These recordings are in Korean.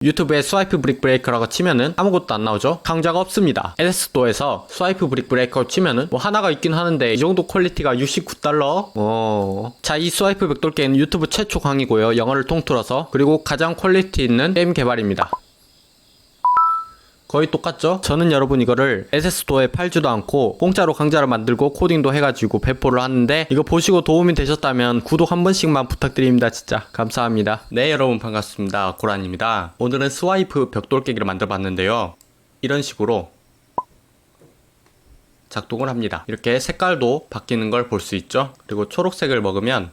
유튜브에 스와이프 브릭 브레이커라고 치면은 아무것도 안 나오죠? 강좌가 없습니다. LS스토어에서 스와이프 브릭 브레이커 치면은 뭐 하나가 있긴 하는데 이 정도 퀄리티가 $69? 자, 이 스와이프 벽돌 게임은 유튜브 최초 강의고요. 영어를 통틀어서. 그리고 가장 퀄리티 있는 게임 개발입니다. 거의 똑같죠? 저는 여러분 이거를 LS스토어에 팔지도 않고 공짜로 강좌를 만들고 코딩도 해가지고 배포를 하는데, 이거 보시고 도움이 되셨다면 구독 한 번씩만 부탁드립니다. 진짜 감사합니다. 네, 여러분 반갑습니다. 고란입니다. 오늘은 스와이프 벽돌 깨기를 만들어 봤는데요, 이런 식으로 작동을 합니다. 이렇게 색깔도 바뀌는 걸 볼 수 있죠. 그리고 초록색을 먹으면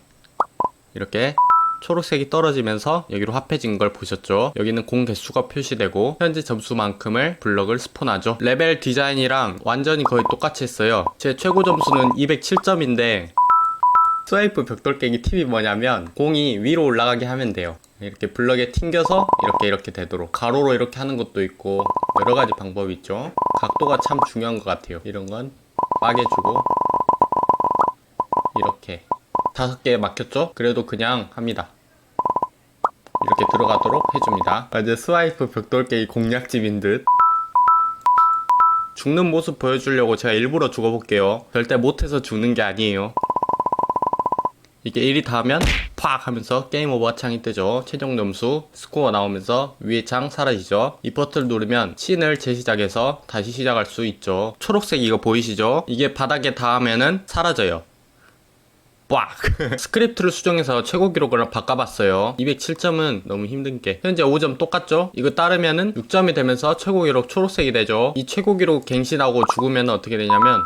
이렇게 초록색이 떨어지면서 여기로 합해진 걸 보셨죠? 여기는 공 개수가 표시되고 현재 점수만큼을 블럭을 스폰하죠. 레벨 디자인이랑 완전히 거의 똑같이 했어요. 제 최고 점수는 207점인데 스와이프 벽돌 깨기 팁이 뭐냐면, 공이 위로 올라가게 하면 돼요. 이렇게 블럭에 튕겨서 이렇게 되도록. 가로로 이렇게 하는 것도 있고 여러가지 방법이 있죠. 각도가 참 중요한 것 같아요. 이런 건 빠개주고, 이렇게 5개 막혔죠? 그래도 그냥 합니다. 이렇게 들어가도록 해줍니다. 이제 스와이프 벽돌 깨기 공략집인 듯. 죽는 모습 보여주려고 제가 일부러 죽어볼게요. 절대 못해서 죽는 게 아니에요. 이게 1이 닿으면 팍 하면서 게임 오버 창이 뜨죠. 최종 점수 스코어 나오면서 위에 창 사라지죠. 이 버튼을 누르면 씬을 재시작해서 다시 시작할 수 있죠. 초록색 이거 보이시죠? 이게 바닥에 닿으면은 사라져요. 빡! 스크립트를 수정해서 최고 기록을 바꿔봤어요. 207점은 너무 힘든게. 현재 5점 똑같죠? 이거 따르면은 6점이 되면서 최고 기록 초록색이 되죠. 이 최고 기록 갱신하고 죽으면 어떻게 되냐면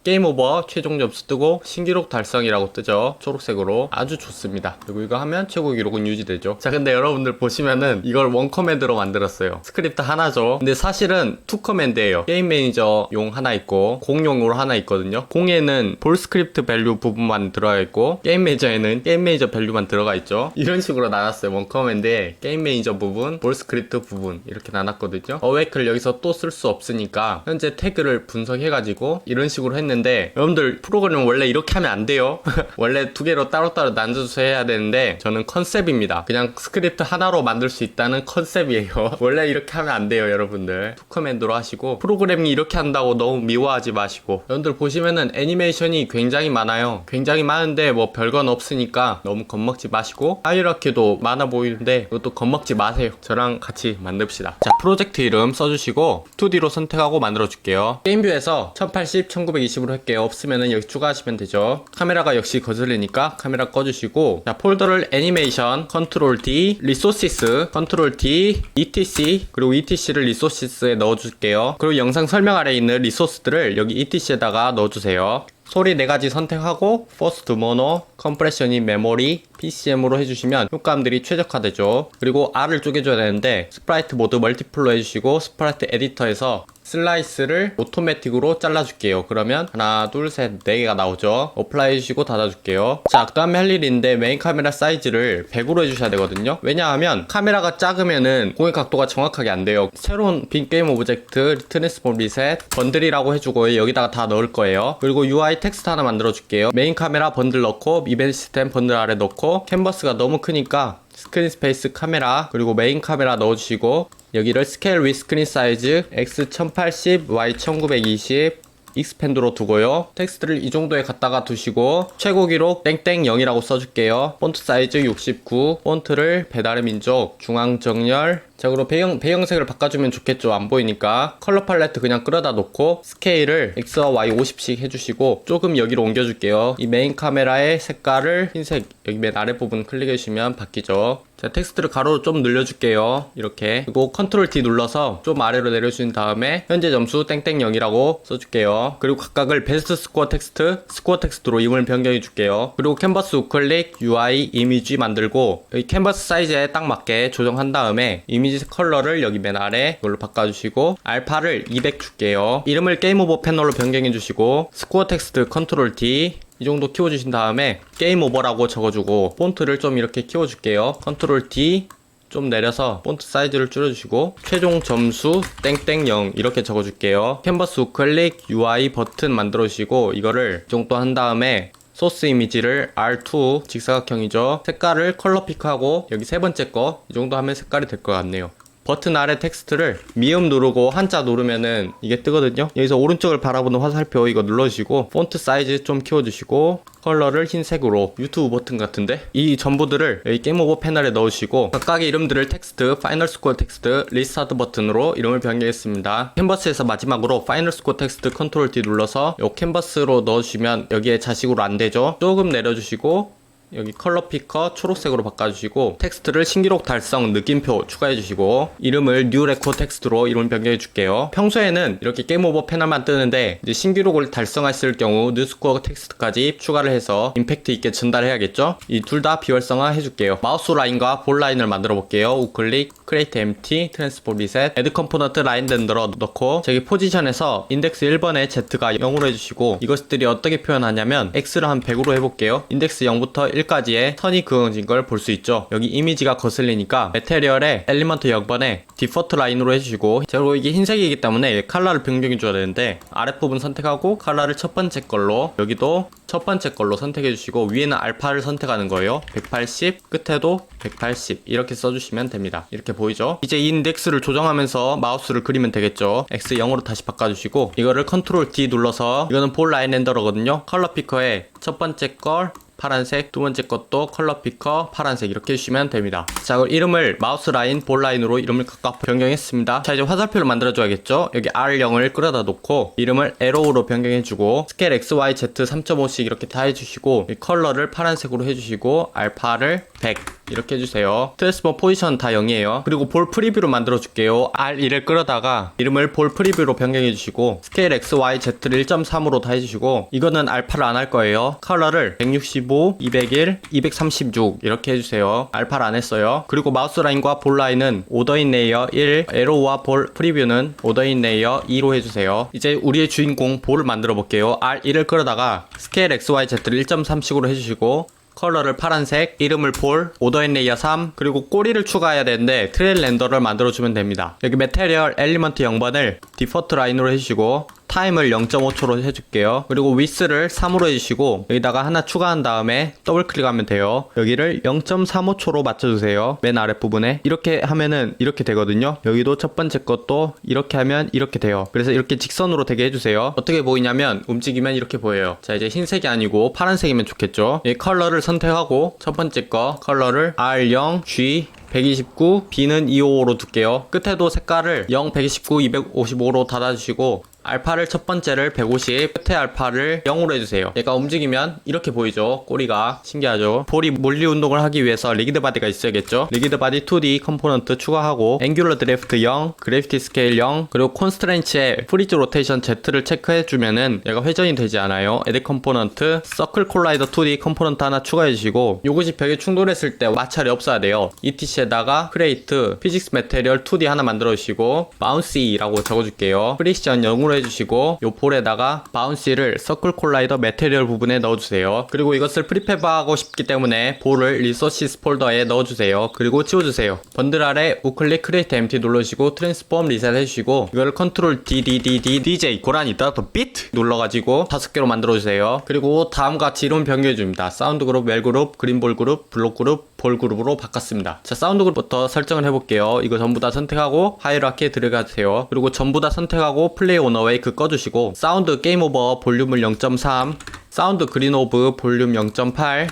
게임 오버, 최종 점수 뜨고 신기록 달성이라고 뜨죠. 초록색으로. 아주 좋습니다. 그리고 이거 하면 최고 기록은 유지되죠. 자, 근데 여러분들 보시면은 이걸 원 커맨드로 만들었어요. 스크립트 하나죠. 근데 사실은 투 커맨드예요. 게임 매니저용 하나 있고 공용으로 하나 있거든요. 공에는 볼 스크립트 밸류 부분만 들어가 있고 게임 매니저에는 게임 매니저 밸류만 들어가 있죠. 이런 식으로 나눴어요. 원 커맨드에 게임 매니저 부분, 볼 스크립트 부분 이렇게 나눴거든요. 어웨이크를 여기서 또 쓸 수 없으니까 현재 태그를 분석해가지고 이런 식으로 했는데, 여러분들 프로그램은 원래 이렇게 하면 안 돼요. 원래 두 개로 따로따로 나눠서 해야 되는데 저는 컨셉입니다. 그냥 스크립트 하나로 만들 수 있다는 컨셉이에요. 원래 이렇게 하면 안 돼요. 여러분들 투 커맨드로 하시고, 프로그램이 이렇게 한다고 너무 미워하지 마시고. 여러분들 보시면은 애니메이션이 굉장히 많아요. 굉장히 많은데 뭐 별건 없으니까 너무 겁먹지 마시고, 하이라키도 많아 보이는데 이것도 겁먹지 마세요. 저랑 같이 만듭시다. 자, 프로젝트 이름 써주시고 2D로 선택하고 만들어 줄게요. 게임뷰에서 1080, 1920으로 할게요. 없으면은 여기 추가하시면 되죠. 카메라가 역시 거슬리니까 카메라 꺼주시고, 자, 폴더를 애니메이션, 컨트롤 D, 리소시스, 컨트롤 D, etc, 그리고 etc를 리소시스에 넣어줄게요. 그리고 영상 설명 아래에 있는 리소스들을 여기 etc에다가 넣어주세요. 소리 4가지 선택하고 퍼스트 모노, 컴프레션이 메모리, PCM으로 해주시면 효과음들이 최적화되죠. 그리고 R을 쪼개줘야 되는데 스프라이트 모드 멀티플로 해주시고, 스프라이트 에디터에서 슬라이스를 오토매틱으로 잘라줄게요. 그러면 하나, 둘, 셋, 4개가 나오죠. 어플라이 해주시고 닫아줄게요. 자, 그 다음에 할 일이 있는데 메인 카메라 사이즈를 100으로 해주셔야 되거든요. 왜냐하면 카메라가 작으면은 공의 각도가 정확하게 안 돼요. 새로운 빈 게임 오브젝트 트랜스폼 리셋 번들이라고 해주고 여기다가 다 넣을 거예요. 그리고 UI 텍스트 하나 만들어줄게요. 메인 카메라 번들 넣고 이벤트 시스템 번들 아래 넣고, 캔버스가 너무 크니까 스크린 스페이스 카메라, 그리고 메인 카메라 넣어주시고, 여기를 스케일 위 스크린 사이즈 X 1080, Y 1920 익스펜드로 두고요. 텍스트를 이 정도에 갖다가 두시고, 최고 기록 땡땡 0이라고 써줄게요. 폰트 사이즈 69, 폰트를 배달의 민족 중앙 정렬. 자, 그리고 배경색을 바꿔주면 좋겠죠. 안 보이니까. 컬러 팔레트 그냥 끌어다 놓고 스케일을 X와 Y 50씩 해주시고 조금 여기로 옮겨줄게요. 이 메인 카메라의 색깔을 흰색, 여기 맨 아래 부분 클릭해주시면 바뀌죠. 자, 텍스트를 가로로 좀 늘려줄게요. 이렇게. 그리고 컨트롤 D 눌러서 좀 아래로 내려주신 다음에 현재 점수 땡땡 0이라고 써줄게요. 그리고 각각을 베스트 스코어 텍스트로 이름을 변경해줄게요. 그리고 캔버스 우클릭, UI, 이미지 만들고 여기 캔버스 사이즈에 딱 맞게 조정한 다음에 이미지 컬러를 여기 맨 아래 이걸로 바꿔주시고 알파를 200 줄게요. 이름을 게임 오버 패널로 변경해주시고 스코어 텍스트 컨트롤 D 이 정도 키워주신 다음에 게임 오버라고 적어주고 폰트를 좀 이렇게 키워줄게요. 컨트롤 D 좀 내려서 폰트 사이즈를 줄여주시고 최종 점수 땡땡 0 이렇게 적어줄게요. 캔버스 우클릭 UI 버튼 만들어주시고 이거를 이 정도 한 다음에 소스 이미지를 R2 직사각형이죠. 색깔을 컬러 픽하고 여기 세 번째 거 이 정도 하면 색깔이 될 것 같네요. 버튼 아래 텍스트를 미음 누르고 한자 누르면은 이게 뜨거든요. 여기서 오른쪽을 바라보는 화살표 이거 눌러주시고 폰트 사이즈 좀 키워주시고 컬러를 흰색으로 유튜브 버튼 같은데 이 전부들을 여기 게임 오버 패널에 넣으시고 각각의 이름들을 텍스트, 파이널 스코어 텍스트, 리스타트 버튼으로 이름을 변경했습니다. 캔버스에서 마지막으로 파이널 스코어 텍스트 컨트롤 D 눌러서 요 캔버스로 넣어주시면 여기에 자식으로 안 되죠. 조금 내려주시고 여기 컬러 피커 초록색으로 바꿔주시고 텍스트를 신기록 달성 느낌표 추가해주시고 이름을 뉴 레코드 텍스트로 이름 변경해줄게요. 평소에는 이렇게 게임 오버 패널만 뜨는데 이제 신기록을 달성했을 경우 뉴 스코어 텍스트까지 추가를 해서 임팩트 있게 전달해야겠죠. 이 둘 다 비활성화 해줄게요. 마우스 라인과 볼 라인을 만들어 볼게요. 우클릭, 크리에이트 엠티, 트랜스포 리셋, 애드 컴포넌트 라인 렌더러 넣고 저기 포지션에서 인덱스 1번에 Z가 0으로 해주시고 이것들이 어떻게 표현하냐면 X를 한 100으로 해볼게요. 인덱스 0부터 1까지의 선이 그어진 걸 볼 수 있죠. 여기 이미지가 거슬리니까 메테리얼에 엘리먼트 0번에 디퍼트 라인으로 해주시고 그리고 이게 흰색이기 때문에 컬러를 변경해 줘야 되는데 아랫부분 선택하고 컬러를 첫 번째 걸로 여기도 첫 번째 걸로 선택해 주시고 위에는 알파를 선택하는 거예요. 180 끝에도 180 이렇게 써주시면 됩니다. 이렇게 보이죠? 이제 이 인덱스를 조정하면서 마우스를 그리면 되겠죠. X 0으로 다시 바꿔주시고 이거를 컨트롤 D 눌러서 이거는 볼 라인 렌더러거든요. 컬러 피커에 첫 번째 걸 파란색, 두 번째 것도 컬러 피커 파란색 이렇게 해주시면 됩니다. 자, 그럼 이름을 마우스 라인, 볼 라인으로 이름을 각각 변경했습니다. 자, 이제 화살표를 만들어줘야겠죠. 여기 R0을 끌어다 놓고 이름을 에로우로 변경해주고 스케일 X, Y, Z 3.5씩 이렇게 다 해주시고 이 컬러를 파란색으로 해주시고 알파를 100 이렇게 해주세요. 트랜스포 포지션 다 0이에요. 그리고 볼 프리뷰로 만들어줄게요. R2를 끌어다가 이름을 볼 프리뷰로 변경해주시고 스케일 X, Y, Z를 1.3으로 다 해주시고 이거는 알파를 안 할 거예요. 컬러를 165, 201, 236 이렇게 해주세요. 알파를 안 했어요. 그리고 마우스 라인과 볼 라인은 오더인 레이어 1, 에로우와 볼 프리뷰는 오더인 레이어 2로 해주세요. 이제 우리의 주인공 볼을 만들어 볼게요. R1을 끌어다가 스케일 X, Y, Z를 1.3씩으로 해주시고 컬러를 파란색, 이름을 볼, 오더인 레이어 3, 그리고 꼬리를 추가해야 되는데 트레일 렌더를 만들어주면 됩니다. 여기 메테리얼 엘리먼트 0번을 디퍼트 라인으로 해주시고 타임을 0.5초로 해줄게요. 그리고 위스를 3으로 해주시고 여기다가 하나 추가한 다음에 더블 클릭하면 돼요. 여기를 0.35초로 맞춰주세요. 맨 아랫부분에 이렇게 하면은 이렇게 되거든요. 여기도 첫 번째 것도 이렇게 하면 이렇게 돼요. 그래서 이렇게 직선으로 되게 해주세요. 어떻게 보이냐면 움직이면 이렇게 보여요. 자, 이제 흰색이 아니고 파란색이면 좋겠죠. 이 컬러를 선택하고 첫 번째 거 컬러를 R0, G 129, B는 255로 둘게요. 끝에도 색깔을 0, 129, 255로 닫아주시고 알파를 첫 번째를 150, 끝에 알파를 0으로 해주세요. 얘가 움직이면 이렇게 보이죠. 꼬리가 신기하죠. 볼이 물리 운동을 하기 위해서 리기드 바디가 있어야겠죠. 리기드 바디 2D 컴포넌트 추가하고 앵귤러 드래프트 0, 그래비티 스케일 0, 그리고 콘스트레인츠의 프리즈 로테이션 Z를 체크해주면은 얘가 회전이 되지 않아요. 에드 컴포넌트 서클 콜라이더 2D 컴포넌트 하나 추가해주시고 요것이 벽에 충돌했을 때 마찰이 없어야 돼요. ETC에다가 크레이트 피직스 메테리얼 2D 하나 만들어주시고 바운시라고 적어줄게요. 프리션 0으로 해주시고 요 볼에다가 바운시를 서클 콜라이더 메테리얼 부분에 넣어주세요. 그리고 이것을 프리팹하고 싶기 때문에 볼을 리소시스 폴더에 넣어주세요. 그리고 지워주세요. 번들 아래 우클릭 크리에이트 엠티 눌러주시고 트랜스폼 리셋 해주시고 이거를 컨트롤 DJ 고라니 더더 비트 눌러가지고 5개로 만들어주세요. 그리고 다음과 같이 이름 변경해줍니다. 사운드 그룹, 웰 그룹, 그린볼 그룹, 블록 그룹, 볼 그룹으로 바꿨습니다. 자, 사운드 그룹부터 설정을 해볼게요. 이거 전부 다 선택하고 하이라키에 들어가세요. 그리고 전부 다 선택하고 플레이 온 어웨이크 꺼주시고 사운드 게임 오버 볼륨을 0.3, 사운드 그린 오브 볼륨 0.8,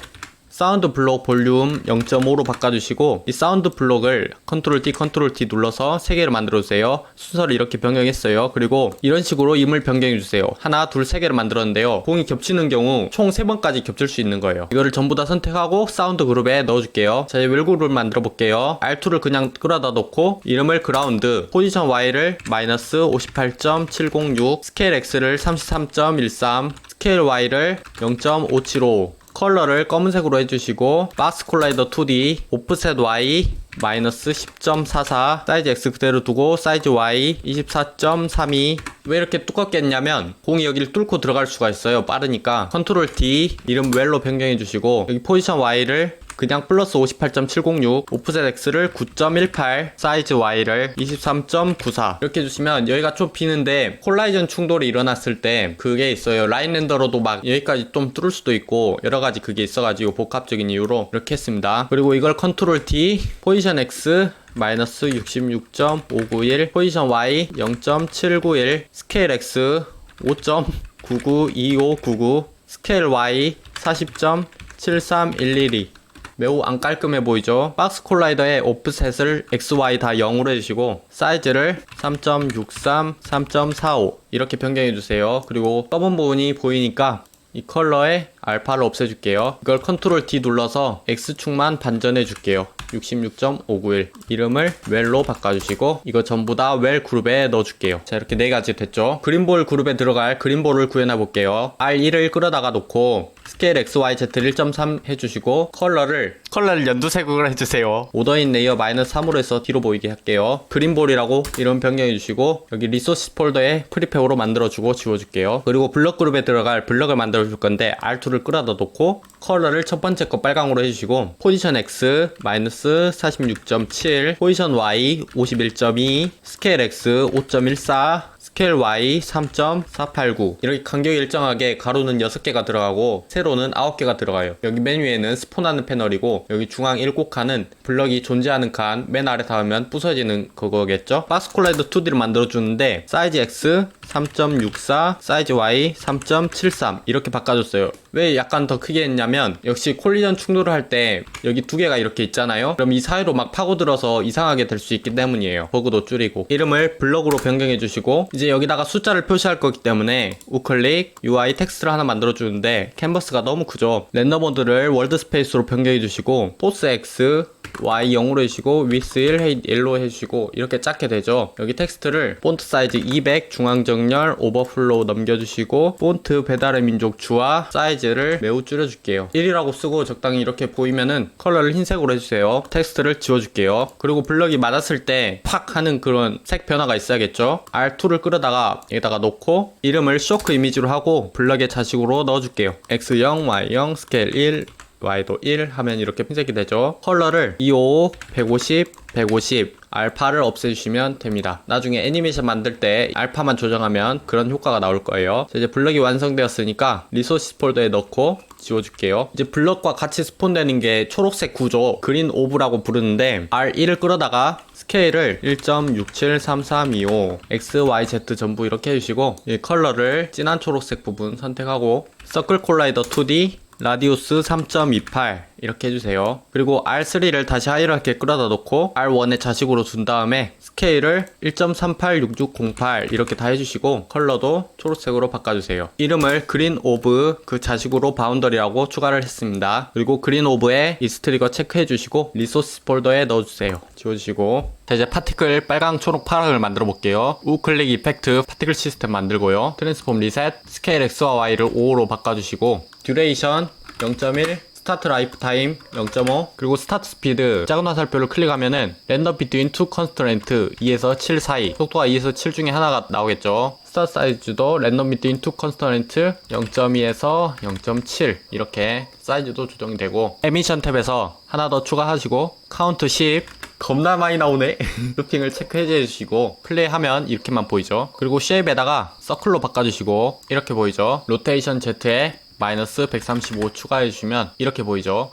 사운드 블록 볼륨 0.5로 바꿔주시고 이 사운드 블록을 컨트롤 D 눌러서 3개를 만들어주세요. 순서를 이렇게 변경했어요. 그리고 이런 식으로 임을 변경해주세요. 하나, 둘, 3개를 만들었는데요. 공이 겹치는 경우 총 3번까지 겹칠 수 있는 거예요. 이거를 전부 다 선택하고 사운드 그룹에 넣어줄게요. 자, 이제 웰 그룹을 만들어 볼게요. R2를 그냥 끌어다 놓고 이름을 그라운드, 포지션 Y를 마이너스 58.706, 스케일 X를 33.13, 스케일 Y를 0.575, 컬러를 검은색으로 해주시고 박스 콜라이더 2D 오프셋 Y 마이너스 10.44, 사이즈 X 그대로 두고 사이즈 Y 24.32. 왜 이렇게 두껍게 했냐면 공이 여기를 뚫고 들어갈 수가 있어요. 빠르니까 컨트롤 D 이름 웰로 변경해 주시고 여기 포지션 Y를 그냥 플러스 58.706, 오프셋 X를 9.18, 사이즈 Y를 23.94 이렇게 해주시면 여기가 좀 비는데 콜라이전 충돌이 일어났을 때 그게 있어요. 라인 렌더로도 막 여기까지 좀 뚫을 수도 있고 여러가지 그게 있어가지고 복합적인 이유로 이렇게 했습니다. 그리고 이걸 컨트롤 D, 포지션 X 마이너스 66.591, 포지션 Y 0.791, 스케일 X 5.992599, 스케일 Y 40.73112. 매우 안 깔끔해 보이죠? 박스 콜라이더의 오프셋을 XY 다 0으로 해주시고 사이즈를 3.63, 3.45 이렇게 변경해 주세요. 그리고 검은 부분이 보이니까 이 컬러의 알파를 없애줄게요. 이걸 컨트롤 D 눌러서 X축만 반전해 줄게요. 66.591 이름을 웰로 바꿔주시고 이거 전부 다 웰 그룹에 넣어줄게요. 자, 이렇게 4가지 됐죠. 그린볼 그룹에 들어갈 그린볼을 구현해 볼게요. R1을 끌어다가 놓고 스케일 XYZ 1.3 해주시고 컬러를 연두색으로 해주세요. 오더인 레이어 -3으로 해서 뒤로 보이게 할게요. 그린볼이라고 이름 변경해 주시고 여기 리소스 폴더에 프리페어로 만들어주고 지워줄게요. 그리고 블럭 그룹에 들어갈 블럭을 만들어줄 건데 R2를 끌어다 놓고 컬러를 첫 번째 거 빨강으로 해주시고 포지션 X -46.7, 포지션 Y 51.2, 스케일 X 5.14, 스케일 Y 3.489 이렇게 간격이 일정하게 가로는 6개가 들어가고 세로는 9개가 들어가요. 여기 맨 위에는 스폰하는 패널이고 여기 중앙 7칸은 블럭이 존재하는 칸 맨 아래 닿으면 부서지는 그거겠죠. 박스 콜라이더 2D를 만들어주는데 사이즈 X 3.64, 사이즈 Y 3.73 이렇게 바꿔줬어요. 왜 약간 더 크게 했냐면 역시 콜리전 충돌을 할 때 여기 2개가 이렇게 있잖아요. 그럼 이 사이로 막 파고들어서 이상하게 될 수 있기 때문이에요. 버그도 줄이고 이름을 블럭으로 변경해 주시고 이제 여기다가 숫자를 표시할 거기 때문에 우클릭 UI 텍스트를 하나 만들어 주는데 캔버스가 너무 크죠. 랜덤 모드를 월드 스페이스로 변경해 주시고 포스 X Y 0으로 해주시고 위스 1, 헤이트 1로 해주시고 이렇게 작게 되죠. 여기 텍스트를 폰트 사이즈 200 중앙 정렬 오버플로우 넘겨주시고 폰트 배달의 민족 주와 사이즈를 매우 줄여줄게요. 1이라고 쓰고 적당히 이렇게 보이면은 컬러를 흰색으로 해주세요. 텍스트를 지워줄게요. 그리고 블럭이 맞았을 때 팍 하는 그런 색 변화가 있어야겠죠. R2를 끌어다가 여기다가 놓고 이름을 쇼크 이미지로 하고 블럭의 자식으로 넣어줄게요. X0, Y0, 스케일 1 Y도 1 하면 이렇게 흰색이 되죠. 컬러를 255, 150, 150 알파를 없애주시면 됩니다. 나중에 애니메이션 만들 때 알파만 조정하면 그런 효과가 나올 거예요. 자, 이제 블럭이 완성되었으니까 리소스 폴더에 넣고 지워줄게요. 이제 블럭과 같이 스폰되는 게 초록색 구조 그린 오브라고 부르는데 R1을 끌어다가 스케일을 1.673325 X, Y, Z 전부 이렇게 해주시고 이 컬러를 진한 초록색 부분 선택하고 서클 콜라이더 2D 라디우스 3.28 이렇게 해주세요. 그리고 R3를 다시 하이라이트에 끌어다 놓고 R1의 자식으로 준 다음에 스케일을 1.386608 이렇게 다 해주시고 컬러도 초록색으로 바꿔주세요. 이름을 그린 오브 그 자식으로 바운더리라고 추가를 했습니다. 그리고 그린 오브에 이스트리거 체크해주시고 리소스 폴더에 넣어주세요. 지워주시고 자, 이제 파티클 빨강 초록 파랑을 만들어 볼게요. 우클릭 이펙트 파티클 시스템 만들고요. 트랜스폼 리셋 스케일 X와 Y를 5로 바꿔주시고 듀레이션 0.1 스타트 라이프 타임 0.5 그리고 스타트 스피드 작은 화살표를 클릭하면은 랜덤 비트윈 투 컨스트레인트 2에서 7 사이 속도가 2에서 7 중에 하나가 나오겠죠. 스타트 사이즈도 랜덤 비트윈 투 컨스트레인트 0.2에서 0.7 이렇게 사이즈도 조정이 되고 에미션 탭에서 하나 더 추가하시고 카운트 10 겁나 많이 나오네. 루핑을 체크 해제해주시고 플레이하면 이렇게만 보이죠. 그리고 쉐입에다가 서클로 바꿔주시고 이렇게 보이죠. 로테이션 Z에 마이너스 135 추가해주시면 이렇게 보이죠.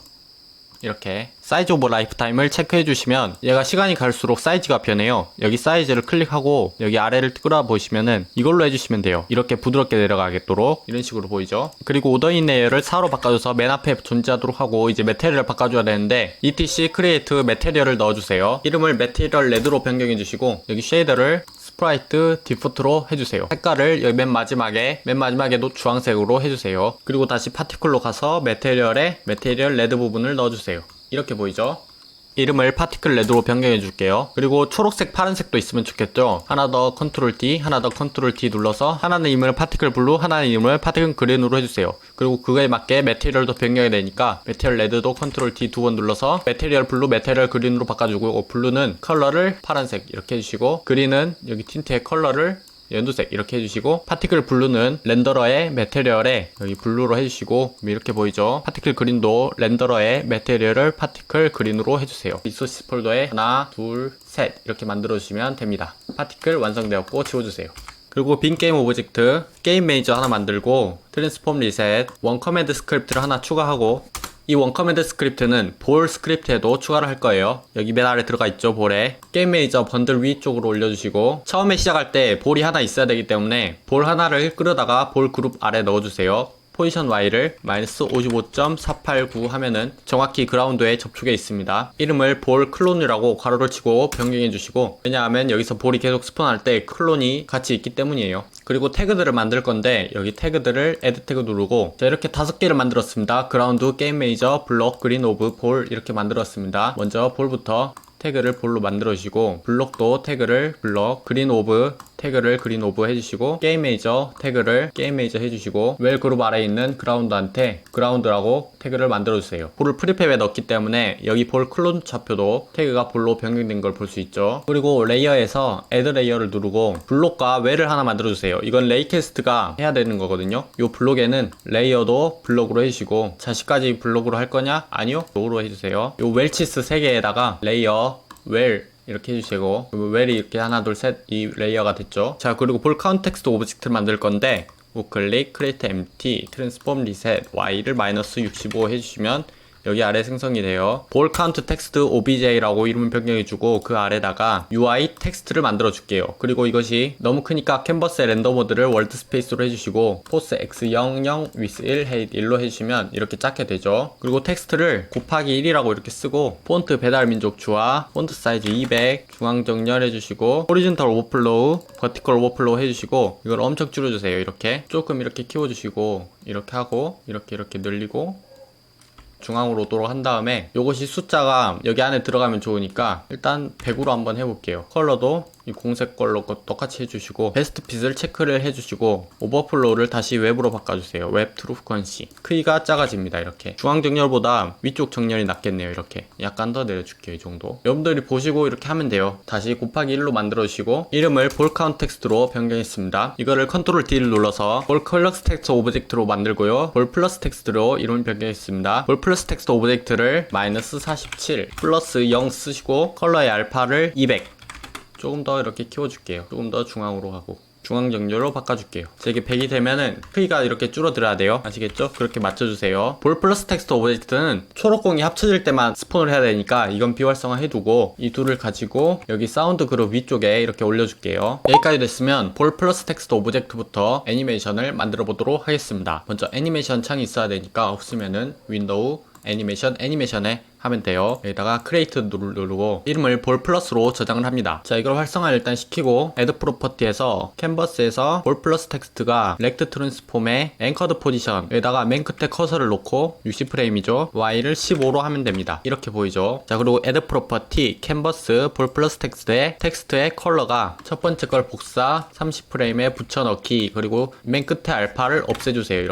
이렇게 사이즈 오브 라이프 타임을 체크해주시면 얘가 시간이 갈수록 사이즈가 변해요. 여기 사이즈를 클릭하고 여기 아래를 끌어보시면은 이걸로 해주시면 돼요. 이렇게 부드럽게 내려가겠도록 이런 식으로 보이죠. 그리고 오더인 레이어를 4로 바꿔줘서 맨 앞에 존재하도록 하고 이제 메테리얼을 바꿔줘야 되는데 etc create 메테리얼을 넣어주세요. 이름을 메테리얼 레드로 변경해주시고 여기 쉐이더를 스프라이트 디포트로 해주세요. 색깔을 여기 맨 마지막에도 주황색으로 해주세요. 그리고 다시 파티클로 가서 메테리얼에 메테리얼 레드 부분을 넣어주세요. 이렇게 보이죠? 이름을 파티클 레드로 변경해 줄게요. 그리고 초록색 파란색도 있으면 좋겠죠. 하나 더 컨트롤 D 하나 더 컨트롤 D 눌러서 하나는 이름을 파티클 블루 하나는 이름을 파티클 그린으로 해주세요. 그리고 그거에 맞게 메테리얼도 변경이 되니까 메테리얼 레드도 컨트롤 D 2번 눌러서 메테리얼 블루 메테리얼 그린으로 바꿔주고 블루는 컬러를 파란색 이렇게 해주시고 그린은 여기 틴트의 컬러를 연두색 이렇게 해주시고, 파티클 블루는 렌더러의 메테리얼에 여기 블루로 해주시고, 이렇게 보이죠? 파티클 그린도 렌더러의 메테리얼을 파티클 그린으로 해주세요. 리소스 폴더에 하나, 둘, 셋 이렇게 만들어주시면 됩니다. 파티클 완성되었고 지워주세요. 그리고 빈 게임 오브젝트, 게임 매니저 하나 만들고, 트랜스폼 리셋, 원 커맨드 스크립트를 하나 추가하고, 이 원 커맨드 스크립트는 볼 스크립트에도 추가를 할 거예요. 여기 맨 아래 들어가 있죠, 볼에. 게임 매니저 번들 위쪽으로 올려주시고, 처음에 시작할 때 볼이 하나 있어야 되기 때문에 볼 하나를 끌어다가 볼 그룹 아래 넣어주세요. 포지션 Y를 마이너스 55.489 하면은 정확히 그라운드에 접촉해 있습니다. 이름을 볼 클론이라고 괄호를 치고 변경해 주시고, 왜냐하면 여기서 볼이 계속 스폰할 때 클론이 같이 있기 때문이에요. 그리고 태그들을 만들 건데, 여기 태그들을 애드 태그 누르고, 자, 이렇게 5개를 만들었습니다. 그라운드, 게임 매니저, 블록, 그린 오브, 볼 이렇게 만들었습니다. 먼저 볼부터 태그를 볼로 만들어 주시고, 블록도 태그를 블록, 그린 오브 태그를 그린 오브 해주시고, 게임 메이저 태그를 게임 메이저 해주시고, 웰 그룹 아래에 있는 그라운드한테 그라운드라고 태그를 만들어 주세요. 볼을 프리팹에 넣기 때문에 여기 볼 클론 좌표도 태그가 볼로 변경된 걸 볼 수 있죠. 그리고 레이어에서 애드 레이어를 누르고 블록과 웰을 하나 만들어 주세요. 이건 레이캐스트가 해야 되는 거거든요. 이 블록에는 레이어도 블록으로 해주시고, 자식까지 블록으로 할 거냐? 아니요, 블록으로 해주세요. 이 웰치스 3개에다가 레이어, 웰 이렇게 해주시고, 웰이 이렇게 하나 둘 셋 이 레이어가 됐죠. 자, 그리고 볼 카운텍스트 오브젝트를 만들 건데, 우클릭, 크리에이트 엠티, 트랜스폼 리셋, Y를 마이너스 65 해주시면 여기 아래 생성이 돼요. 볼 카운트 텍스트 OBJ라고 이름을 변경해주고, 그 아래다가 UI 텍스트를 만들어 줄게요. 그리고 이것이 너무 크니까 캔버스의 렌더 모드를 월드 스페이스로 해주시고, 포스 x00 with 1 height 1로 해주시면 이렇게 작게 되죠. 그리고 텍스트를 곱하기 1이라고 이렇게 쓰고, 폰트 배달민족 주화, 폰트 사이즈 200, 중앙 정렬 해주시고, 호리즌털 오버플로우, 버티컬 오버플로우 해주시고, 이걸 엄청 줄여주세요. 이렇게 조금 이렇게 키워주시고, 이렇게 하고 이렇게 늘리고 중앙으로 오도록 한 다음에, 요것이 숫자가 여기 안에 들어가면 좋으니까 일단 100으로 한번 해볼게요. 컬러도 이 공색 걸로 똑같이 해주시고, 베스트 핏을 체크를 해주시고, 오버플로우를 다시 웹으로 바꿔주세요. 웹 트루 프퀀시. 크기가 작아집니다. 이렇게 중앙 정렬보다 위쪽 정렬이 낫겠네요. 이렇게 약간 더 내려줄게요. 이 정도. 여러분들이 보시고 이렇게 하면 돼요. 다시 곱하기 1로 만들어주시고, 이름을 볼 카운트 텍스트로 변경했습니다. 이거를 컨트롤 D를 눌러서 볼 컬러스 텍스트 오브젝트로 만들고요, 볼 플러스 텍스트로 이름을 변경했습니다. 볼 플러스 텍스트 오브젝트를 마이너스 47 플러스 0 쓰시고, 컬러의 알파를 200, 조금 더 이렇게 키워줄게요. 조금 더 중앙으로 하고 중앙 정렬로 바꿔줄게요. 자, 이게 100이 되면은 크기가 이렇게 줄어들어야 돼요. 아시겠죠? 그렇게 맞춰주세요. 볼 플러스 텍스트 오브젝트는 초록공이 합쳐질 때만 스폰을 해야 되니까 이건 비활성화 해두고, 이 둘을 가지고 여기 사운드 그룹 위쪽에 이렇게 올려줄게요. 여기까지 됐으면 볼 플러스 텍스트 오브젝트부터 애니메이션을 만들어 보도록 하겠습니다. 먼저 애니메이션 창이 있어야 되니까, 없으면은 윈도우 애니메이션에 하면 돼요. 여기다가 크리에이트 누르고 이름을 볼 플러스로 저장을 합니다. 자, 이걸 활성화 일단 시키고, 애드 프로퍼티에서 캔버스에서 볼 플러스 텍스트가 렉트 트랜스폼의 앵커드 포지션, 여기다가 맨 끝에 커서를 놓고 60프레임이죠. Y를 15로 하면 됩니다. 이렇게 보이죠. 자, 그리고 애드 프로퍼티 캔버스 볼 플러스 텍스트의 컬러가 첫 번째 걸 복사 30프레임에 붙여넣기, 그리고 맨 끝에 알파를 없애주세요.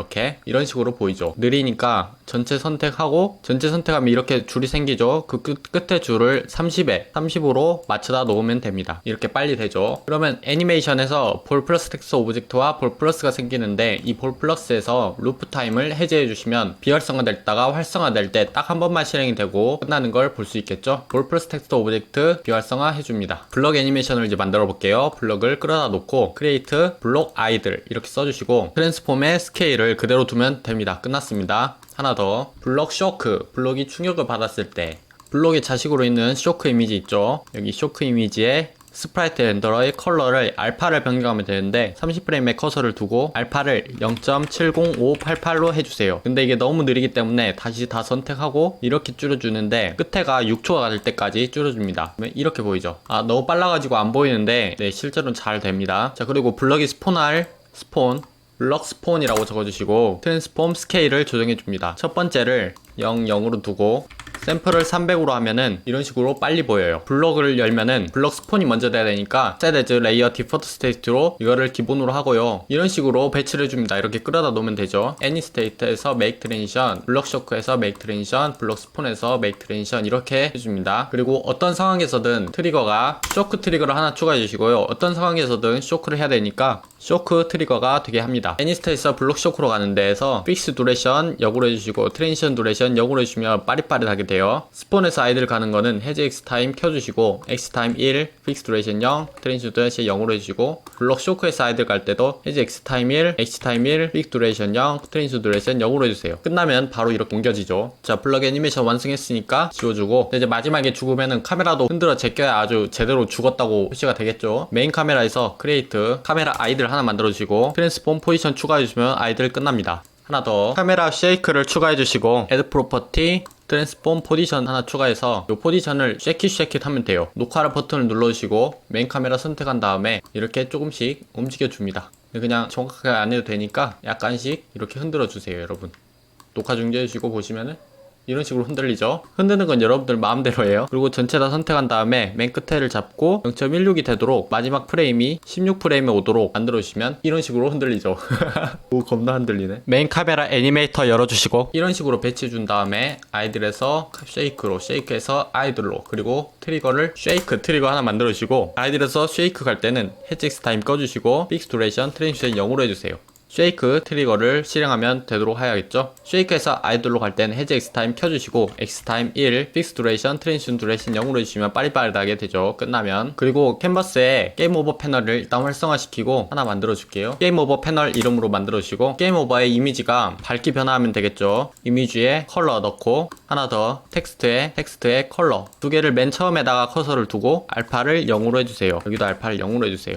이런 식으로 보이죠. 느리니까 전체 선택하고, 전체 선택하면 이렇게 줄이 생기죠. 그 끝에 줄을 30으로 맞춰다 놓으면 됩니다. 이렇게 빨리 되죠. 그러면 애니메이션에서 볼 플러스 텍스트 오브젝트와 볼 플러스가 생기는데, 이 볼 플러스에서 루프 타임을 해제해 주시면 비활성화 됐다가 활성화 될 때 딱 한 번만 실행이 되고 끝나는 걸 볼 수 있겠죠. 볼 플러스 텍스트 오브젝트 비활성화 해줍니다. 블럭 애니메이션을 이제 만들어 볼게요. 블럭을 끌어다 놓고 크리에이트 블록 아이들 이렇게 써주시고, 트랜스폼의 스케일을 그대로 두면 됩니다. 끝났습니다. 하나 더, 블럭 쇼크, 블럭이 충격을 받았을 때 블록의 자식으로 있는 쇼크 이미지 있죠. 여기 쇼크 이미지에 스프라이트 렌더러의 컬러를 알파를 변경하면 되는데, 30프레임의 커서를 두고 알파를 0.70588로 해주세요. 근데 이게 너무 느리기 때문에 다시 다 선택하고 이렇게 줄여주는데, 끝에가 6초가 될 때까지 줄여줍니다. 이렇게 보이죠. 너무 빨라가지고 안 보이는데, 네, 실제로는 잘 됩니다. 자, 그리고 블럭이 스폰할 스폰, 블럭 스폰이라고 적어주시고, 트랜스폼 스케일을 조정해줍니다. 첫 번째를 0, 0으로 두고, 샘플을 300으로 하면은 이런 식으로 빨리 보여요. 블럭을 열면은 블럭 스폰이 먼저 돼야 되니까 set as layer default state로 이거를 기본으로 하고요. 이런 식으로 배치를 해줍니다. 이렇게 끌어다 놓으면 되죠. any state에서 make transition, 블럭 쇼크에서 make transition, 블럭 스폰에서 make transition 이렇게 해줍니다. 그리고 어떤 상황에서든 트리거가 쇼크 트리거를 하나 추가해 주시고요. 어떤 상황에서든 쇼크를 해야 되니까 쇼크 트리거가 되게 합니다. any state에서 블럭 쇼크로 가는 데에서 fix duration 역으로 해주시고 transition duration 역으로 해주시면 빠릿빠릿하게 돼요. 스폰에서 아이들 가는 거는 해제 x 타임 켜주시고 x 타임 1, fix duration 0, transition duration 0으로 해주시고 블럭 쇼크에서 아이들 갈 때도 해제 x 타임 1, h 타임 1, fix duration 0, transition duration 0으로 해주세요. 끝나면 바로 이렇게 옮겨지죠. 자, 블럭 애니메이션 완성했으니까 지워주고 이제 마지막에 죽으면은 카메라도 흔들어 제껴야 아주 제대로 죽었다고 표시가 되겠죠. 메인 카메라에서 크리에이트 카메라 아이들 하나 만들어주시고 트랜스폼 포지션 추가해주시면 아이들 끝납니다. 하나 더 카메라 쉐이크를 추가해주시고 add property 트랜스폼 포지션 하나 추가해서 이 포지션을 쉐킷 하면 돼요. 녹화 버튼을 눌러주시고 메인 카메라 선택한 다음에 이렇게 조금씩 움직여줍니다. 그냥 정확하게 안 해도 되니까 약간씩 이렇게 흔들어 주세요. 여러분 녹화 중지해주시고 보시면은 이런 식으로 흔들리죠. 흔드는 건 여러분들 마음대로예요. 그리고 전체 다 선택한 다음에 맨 끝에를 잡고 0.16이 되도록 마지막 프레임이 16프레임에 오도록 만들어주시면 이런 식으로 흔들리죠. 오, 겁나 흔들리네. 메인 카메라 애니메이터 열어주시고 이런 식으로 배치해준 다음에 아이들에서 쉐이크에서 아이들로 그리고 트리거를 쉐이크 트리거 하나 만들어주시고 아이들에서 쉐이크 갈 때는 해지 X 타임 꺼주시고 픽스 두레이션 트랜지션 0으로 해주세요. 쉐이크 트리거를 실행하면 되도록 해야겠죠. 쉐이크에서 아이돌로 갈 때는 해제 X타임 켜주시고 X타임 1, 픽스 두레이션, 트랜지션 두레이션 0으로 해주시면 빠릿빠릿하게 되죠. 끝나면. 그리고 캔버스에 게임 오버 패널을 일단 활성화시키고 하나 만들어 줄게요. 게임 오버 패널 이름으로 만들어 주시고 게임 오버의 이미지가 밝기 변화하면 되겠죠. 이미지에 컬러 넣고 하나 더 텍스트에 컬러 두 개를 맨 처음에다가 커서를 두고 알파를 0으로 해주세요. 여기도 알파를 0으로 해주세요.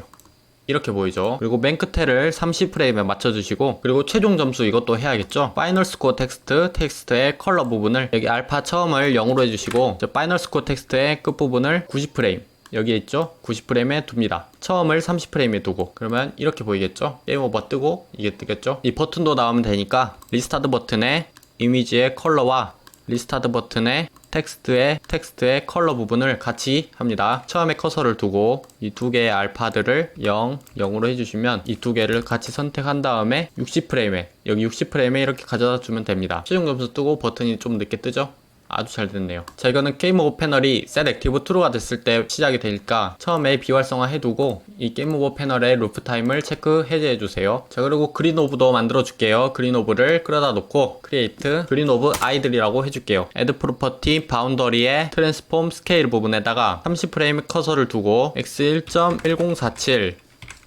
이렇게 보이죠. 그리고 맨 끝에를 30프레임에 맞춰주시고 그리고 최종 점수 이것도 해야겠죠. 파이널 스코어 텍스트의 컬러 부분을 여기 알파 처음을 0으로 해주시고 파이널 스코어 텍스트의 끝부분을 90프레임 여기에 있죠. 90프레임에 둡니다. 처음을 30프레임에 두고 그러면 이렇게 보이겠죠. 게임 오버 뜨고 이게 뜨겠죠. 이 버튼도 나오면 되니까 리스타트 버튼에 이미지의 컬러와 리스타트 버튼에 텍스트의 컬러 부분을 같이 합니다. 처음에 커서를 두고 이 두 개의 알파들을 0으로 해주시면 이 두 개를 같이 선택한 다음에 60프레임에 여기 60프레임에 이렇게 가져다 주면 됩니다. 최종 점수 뜨고 버튼이 좀 늦게 뜨죠? 아주 잘 됐네요. 자, 이거는 게임 오버 패널이 set active true가 됐을 때 시작이 되니까 처음에 비활성화 해두고 이 게임 오버 패널의 루프 타임을 체크 해제해 주세요. 자, 그리고 그린 오브도 만들어 줄게요. 그린 오브를 끌어다 놓고 create 그린 오브 아이들이라고 해줄게요. add property boundary의 transform scale 부분에다가 30프레임 커서를 두고 x 1.1047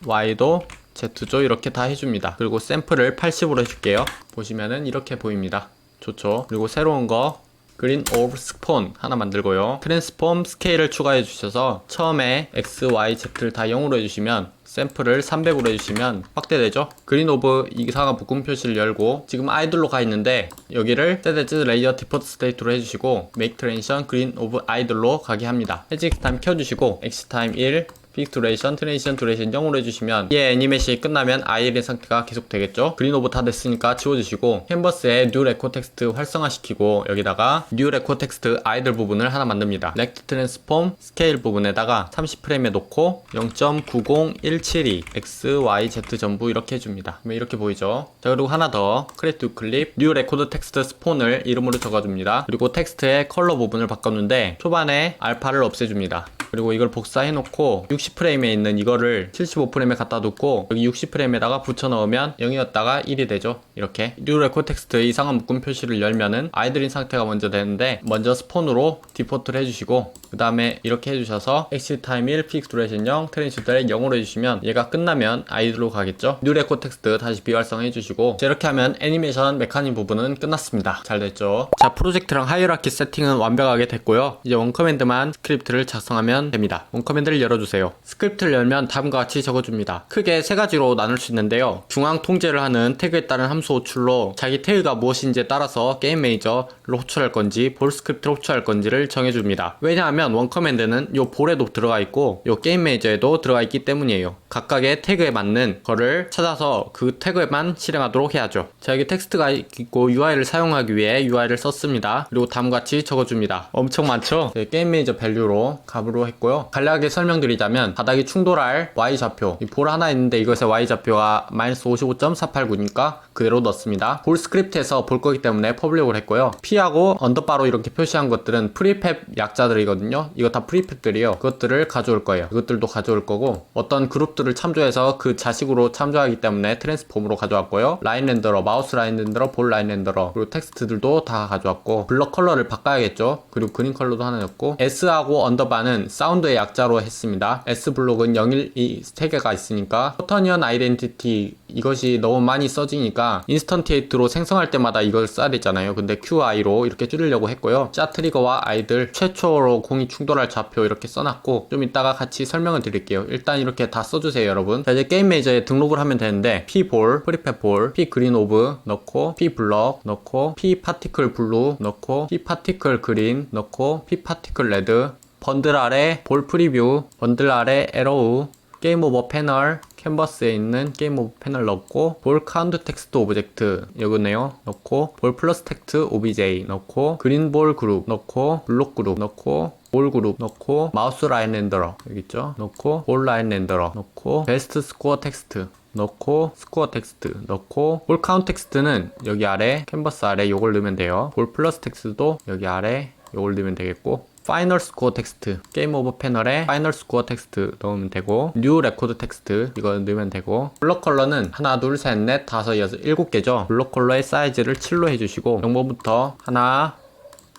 y도 Z조 이렇게 다 해줍니다. 그리고 샘플을 80으로 해줄게요. 보시면은 이렇게 보입니다. 좋죠. 그리고 새로운 거 그린 오브 스폰 하나 만들고요. 트랜스폼 스케일을 추가해 주셔서 처음에 X, Y, Z를 다 0으로 해주시면 샘플을 300으로 해주시면 확대되죠. 그린 오브 이상한 묶음 표시를 열고 지금 아이들로 가 있는데 여기를 set as layer default state로 해주시고 make transition 그린 오브 아이들로 가게 합니다. 해지 X 타임 켜주시고 X 타임 1 픽스 두레이션, 트랜지션 두레이션 0으로 해주시면 이 애니메이션이 끝나면 아이의 상태가 계속 되겠죠. 그린 오브 다 됐으니까 지워주시고 캔버스에 뉴 레코 텍스트 활성화시키고 여기다가 뉴 레코 텍스트 아이들 부분을 하나 만듭니다. 렉트 트랜스폼 스케일 부분에다가 30프레임에 놓고 0.90172 X, Y, Z 전부 이렇게 해줍니다. 그러면 이렇게 보이죠. 자, 그리고 하나 더 크리에이트 클립 뉴 레코드 텍스트 스폰을 이름으로 적어줍니다. 그리고 텍스트의 컬러 부분을 바꿨는데 초반에 알파를 없애줍니다. 그리고 이걸 복사해놓고 60프레임에 있는 이거를 75프레임에 갖다 놓고 여기 60프레임에다가 붙여 넣으면 0이었다가 1이 되죠. 이렇게 뉴 레코 텍스트 이상한 묶음 표시를 열면은 아이들인 상태가 먼저 되는데 먼저 스폰으로 디포트를 해주시고 그 다음에 이렇게 해주셔서 exit time 1, fix duration 0, 트랜지션 0으로 해주시면 얘가 끝나면 아이들로 가겠죠. 뉴 레코 텍스트 다시 비활성화 해주시고 이렇게 하면 애니메이션 메카닉 부분은 끝났습니다. 잘 됐죠. 자, 프로젝트랑 하이어라키 세팅은 완벽하게 됐고요. 이제 원 커맨드만 스크립트를 작성하면 적어주면 됩니다. 원커맨드를 열어주세요. 스크립트를 열면 다음과 같이 적어줍니다. 크게 세 가지로 나눌 수 있는데요. 중앙 통제를 하는 태그에 따른 함수 호출로 자기 태그가 무엇인지에 따라서 게임 매니저를 호출할 건지 볼 스크립트를 호출할 건지를 정해줍니다. 왜냐하면 원커맨드는 요 볼에도 들어가 있고 요 게임 매니저에도 들어가 있기 때문이에요. 각각의 태그에 맞는 거를 찾아서 그 태그에만 실행하도록 해야죠. 자, 여기 텍스트가 있고 UI를 사용하기 위해 UI를 썼습니다. 그리고 다음과 같이 적어줍니다. 엄청 많죠? 네, 게임 매니저 밸류로 값으로 했고요. 간략하게 설명드리자면 바닥이 충돌할 Y좌표, 이 볼 하나 있는데 이것의 Y좌표가 -55.489니까 그대로 넣습니다. 볼 스크립트에서 볼 거기 때문에 퍼블릭을 했고요. P하고 언더바로 이렇게 표시한 것들은 프리팹 약자들이거든요. 이거 다 프리팹들이에요. 그것들을 가져올 거예요. 이것들도 가져올 거고 어떤 그룹들을 참조해서 그 자식으로 참조하기 때문에 트랜스폼으로 가져왔고요. 라인 렌더러, 마우스 라인 렌더러, 볼 라인 렌더러, 그리고 텍스트들도 다 가져왔고 블럭 컬러를 바꿔야겠죠. 그리고 그린 컬러도 하나 였고 S하고 언더바는 사운드의 약자로 했습니다. S 블록은 01, 이 3개가 있으니까 포터니언 아이덴티티 이것이 너무 많이 써지니까 인스턴티에이트로 생성할 때마다 이걸 써야 되잖아요. 근데 QI로 이렇게 줄이려고 했고요. 짜 트리거와 아이들 최초로 공이 충돌할 좌표 이렇게 써놨고 좀 이따가 같이 설명을 드릴게요. 일단 이렇게 다 써주세요 여러분. 자, 이제 게임 매니저에 등록을 하면 되는데 P볼, 프리팹 볼, P그린 오브 넣고 P블럭 넣고 P파티클 블루 넣고 P파티클 그린 넣고 P파티클 레드, 번들 아래 볼 프리뷰, 번들 아래 에러우, 게임 오버 패널, 캔버스에 있는 게임 오브 패널 넣고 볼 카운트 텍스트 오브젝트 여기네요 넣고 볼 플러스 텍스트 OBJ 넣고 그린 볼 그룹 넣고 블록 그룹 넣고 볼 그룹 넣고 마우스 라인 렌더러 여기 있죠 넣고 볼 라인 렌더러 넣고 베스트 스코어 텍스트 넣고 스코어 텍스트 넣고 볼 카운트 텍스트는 여기 아래 캔버스 아래 요걸 넣으면 돼요. 볼 플러스 텍스트도 여기 아래 요걸 넣으면 되겠고 파이널 스코어 텍스트 게임 오버 패널에 파이널 스코어 텍스트 넣으면 되고 뉴 레코드 텍스트 이거 넣으면 되고 블럭 컬러는 하나 둘 셋 넷 다섯 여섯 7개죠. 블럭 컬러의 사이즈를 7로 해주시고 정보부터 하나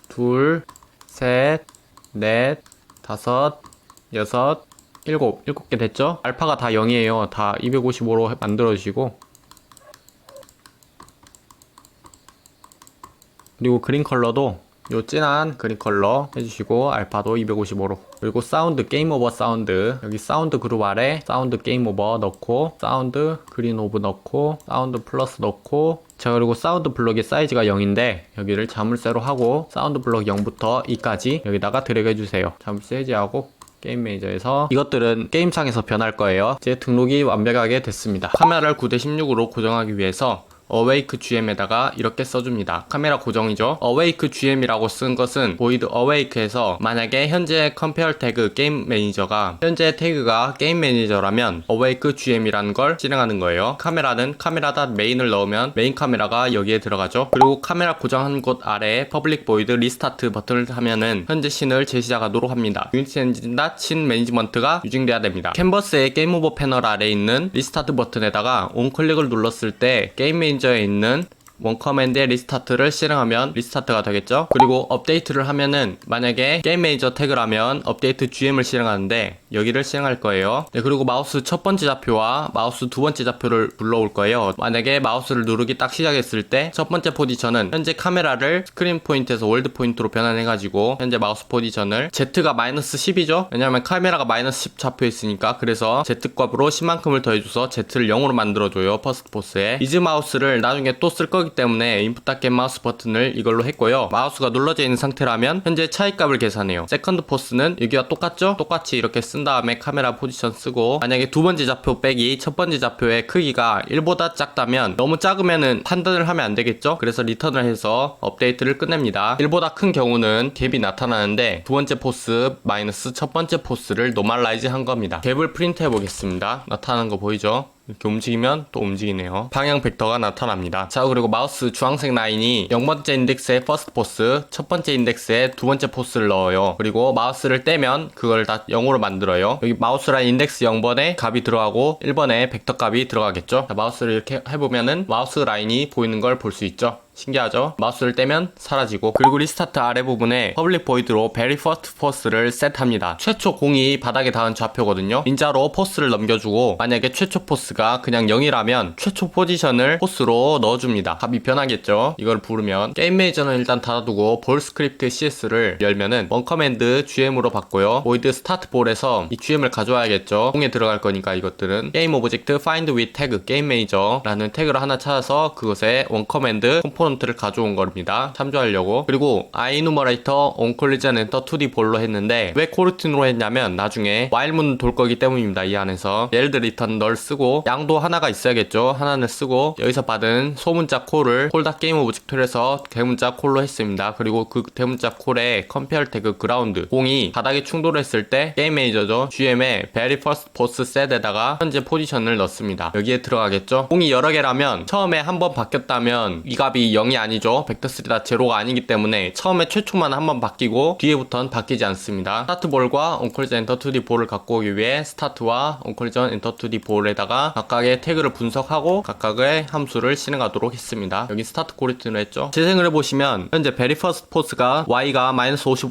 둘 셋 넷 다섯 여섯 7개 됐죠? 알파가 다 0이에요. 다 255로 만들어 주시고 그리고 그린 컬러도 요 진한 그린 컬러 해주시고 알파도 255로 그리고 사운드 게임 오버 사운드 여기 사운드 그룹 아래 사운드 게임 오버 넣고 사운드 그린 오브 넣고 사운드 플러스 넣고 자 그리고 사운드 블럭의 사이즈가 0인데 여기를 자물쇠로 하고 사운드 블럭 0부터 2까지 여기다가 드래그 해주세요. 자물쇠 해제하고 게임 매니저에서 이것들은 게임창에서 변할 거예요. 이제 등록이 완벽하게 됐습니다. 카메라를 9:16으로 고정하기 위해서 awake GM에다가 이렇게 써줍니다. 카메라 고정이죠. awake GM이라고 쓴 것은 void awake에서 만약에 현재 compare 태그 게임 매니저가 현재 태그가 게임 매니저라면 awake GM이라는 걸 실행하는 거예요. 카메라는 카메라.main을 넣으면 메인 카메라가 여기에 들어가죠. 그리고 카메라 고정한 곳 아래에 public void restart 버튼을 하면은 현재 씬을 재시작하도록 합니다. 유니티 엔진 씬 매니지먼트가 유징돼야 됩니다. 캔버스의 게임 오버 패널 아래에 있는 리스타트 버튼에다가 온 클릭을 눌렀을 때 게임 매니저에 있는 원커맨드의 리스타트를 실행하면 리스타트가 되겠죠. 그리고 업데이트를 하면은 만약에 게임 매니저 태그라면 업데이트 GM을 실행하는데 여기를 실행할 거예요. 네, 그리고 마우스 첫 번째 좌표와 마우스 두 번째 좌표를 불러올 거예요. 만약에 마우스를 누르기 딱 시작했을 때 첫 번째 포지션은 현재 카메라를 스크린 포인트에서 월드 포인트로 변환해가지고 현재 마우스 포지션을 Z가 -10이죠. 왜냐하면 카메라가 -10 좌표에 있으니까 그래서 Z값으로 10만큼을 더해줘서 Z를 0으로 만들어줘요. 퍼스트 포스에 이즈 마우스를 나중에 또 쓸 거기 때문에 인풋 닷겟 마우스 버튼을 이걸로 했고요. 마우스가 눌러져 있는 상태라면 현재 차이값을 계산해요. 세컨드 포스는 여기와 똑같죠? 똑같이 이렇게 쓴 다음에 카메라 포지션 쓰고 만약에 두 번째 좌표 빼기 첫 번째 좌표의 크기가 1보다 작다면 너무 작으면은 판단을 하면 안 되겠죠? 그래서 리턴을 해서 업데이트를 끝냅니다. 1보다 큰 경우는 갭이 나타나는데 두 번째 포스 마이너스 첫 번째 포스를 노멀라이즈 한 겁니다. 갭을 프린트 해보겠습니다. 나타나는 거 보이죠? 이렇게 움직이면 또 움직이네요. 방향 벡터가 나타납니다. 자 그리고 마우스 주황색 라인이 0번째 인덱스에 퍼스트 포스, 첫 번째 인덱스에 두 번째 포스를 넣어요. 그리고 마우스를 떼면 그걸 다 0으로 만들어요. 여기 마우스 라인 인덱스 0번에 값이 들어가고 1번에 벡터 값이 들어가겠죠. 자, 마우스를 이렇게 해보면은 마우스 라인이 보이는 걸 볼 수 있죠. 신기하죠? 마우스를 떼면 사라지고, 그리고 리스타트 아래 부분에 퍼블릭 보이드로 very first force를 셋합니다. 최초 공이 바닥에 닿은 좌표거든요. 닌자로 포스를 넘겨주고, 만약에 최초 포스가 그냥 0이라면 최초 포지션을 포스로 넣어줍니다. 값이 변하겠죠? 이걸 부르면 게임 매니저는 일단 닫아두고 볼 스크립트 CS를 열면은 원 커맨드 GM으로 바꿔요. void start ball에서 이 GM을 가져와야겠죠. 공에 들어갈 거니까 이것들은 게임 오브젝트 find with tag 게임 매니저라는 태그를 하나 찾아서 그것에 원 커맨드 컴포넌트를 가져온 겁니다. 참조하려고. 그리고 iNumerator on collision enter 2D ball로 했는데 왜 코르틴으로 했냐면 나중에 while문 돌 거기 때문입니다. 이 안에서 yield return 널 쓰고 양도 하나가 있어야겠죠. 하나는 쓰고 여기서 받은 소문자 콜을 콜 게임 오브젝트를 해서 대문자 콜로 했습니다. 그리고 그 대문자 콜에 compare 태그 ground 공이 바닥에 충돌했을 때 게임 매니저죠. GM에 very first boss set에다가 현재 포지션을 넣습니다. 여기에 들어가겠죠. 공이 여러 개라면 처음에 한 번 바뀌었다면 이 값이 0이 아니죠. 벡터3다 제로가 아니기 때문에 처음에 최초만 한 번 바뀌고 뒤에부터는 바뀌지 않습니다. 스타트볼과 oncollision enter 2D 볼을 갖고 오기 위해 스타트와 oncollision enter 2D 볼에다가 각각의 태그를 분석하고 각각의 함수를 실행하도록 했습니다. 여기 스타트 코리틴을 했죠. 재생을 해보시면 현재 very first force가 y가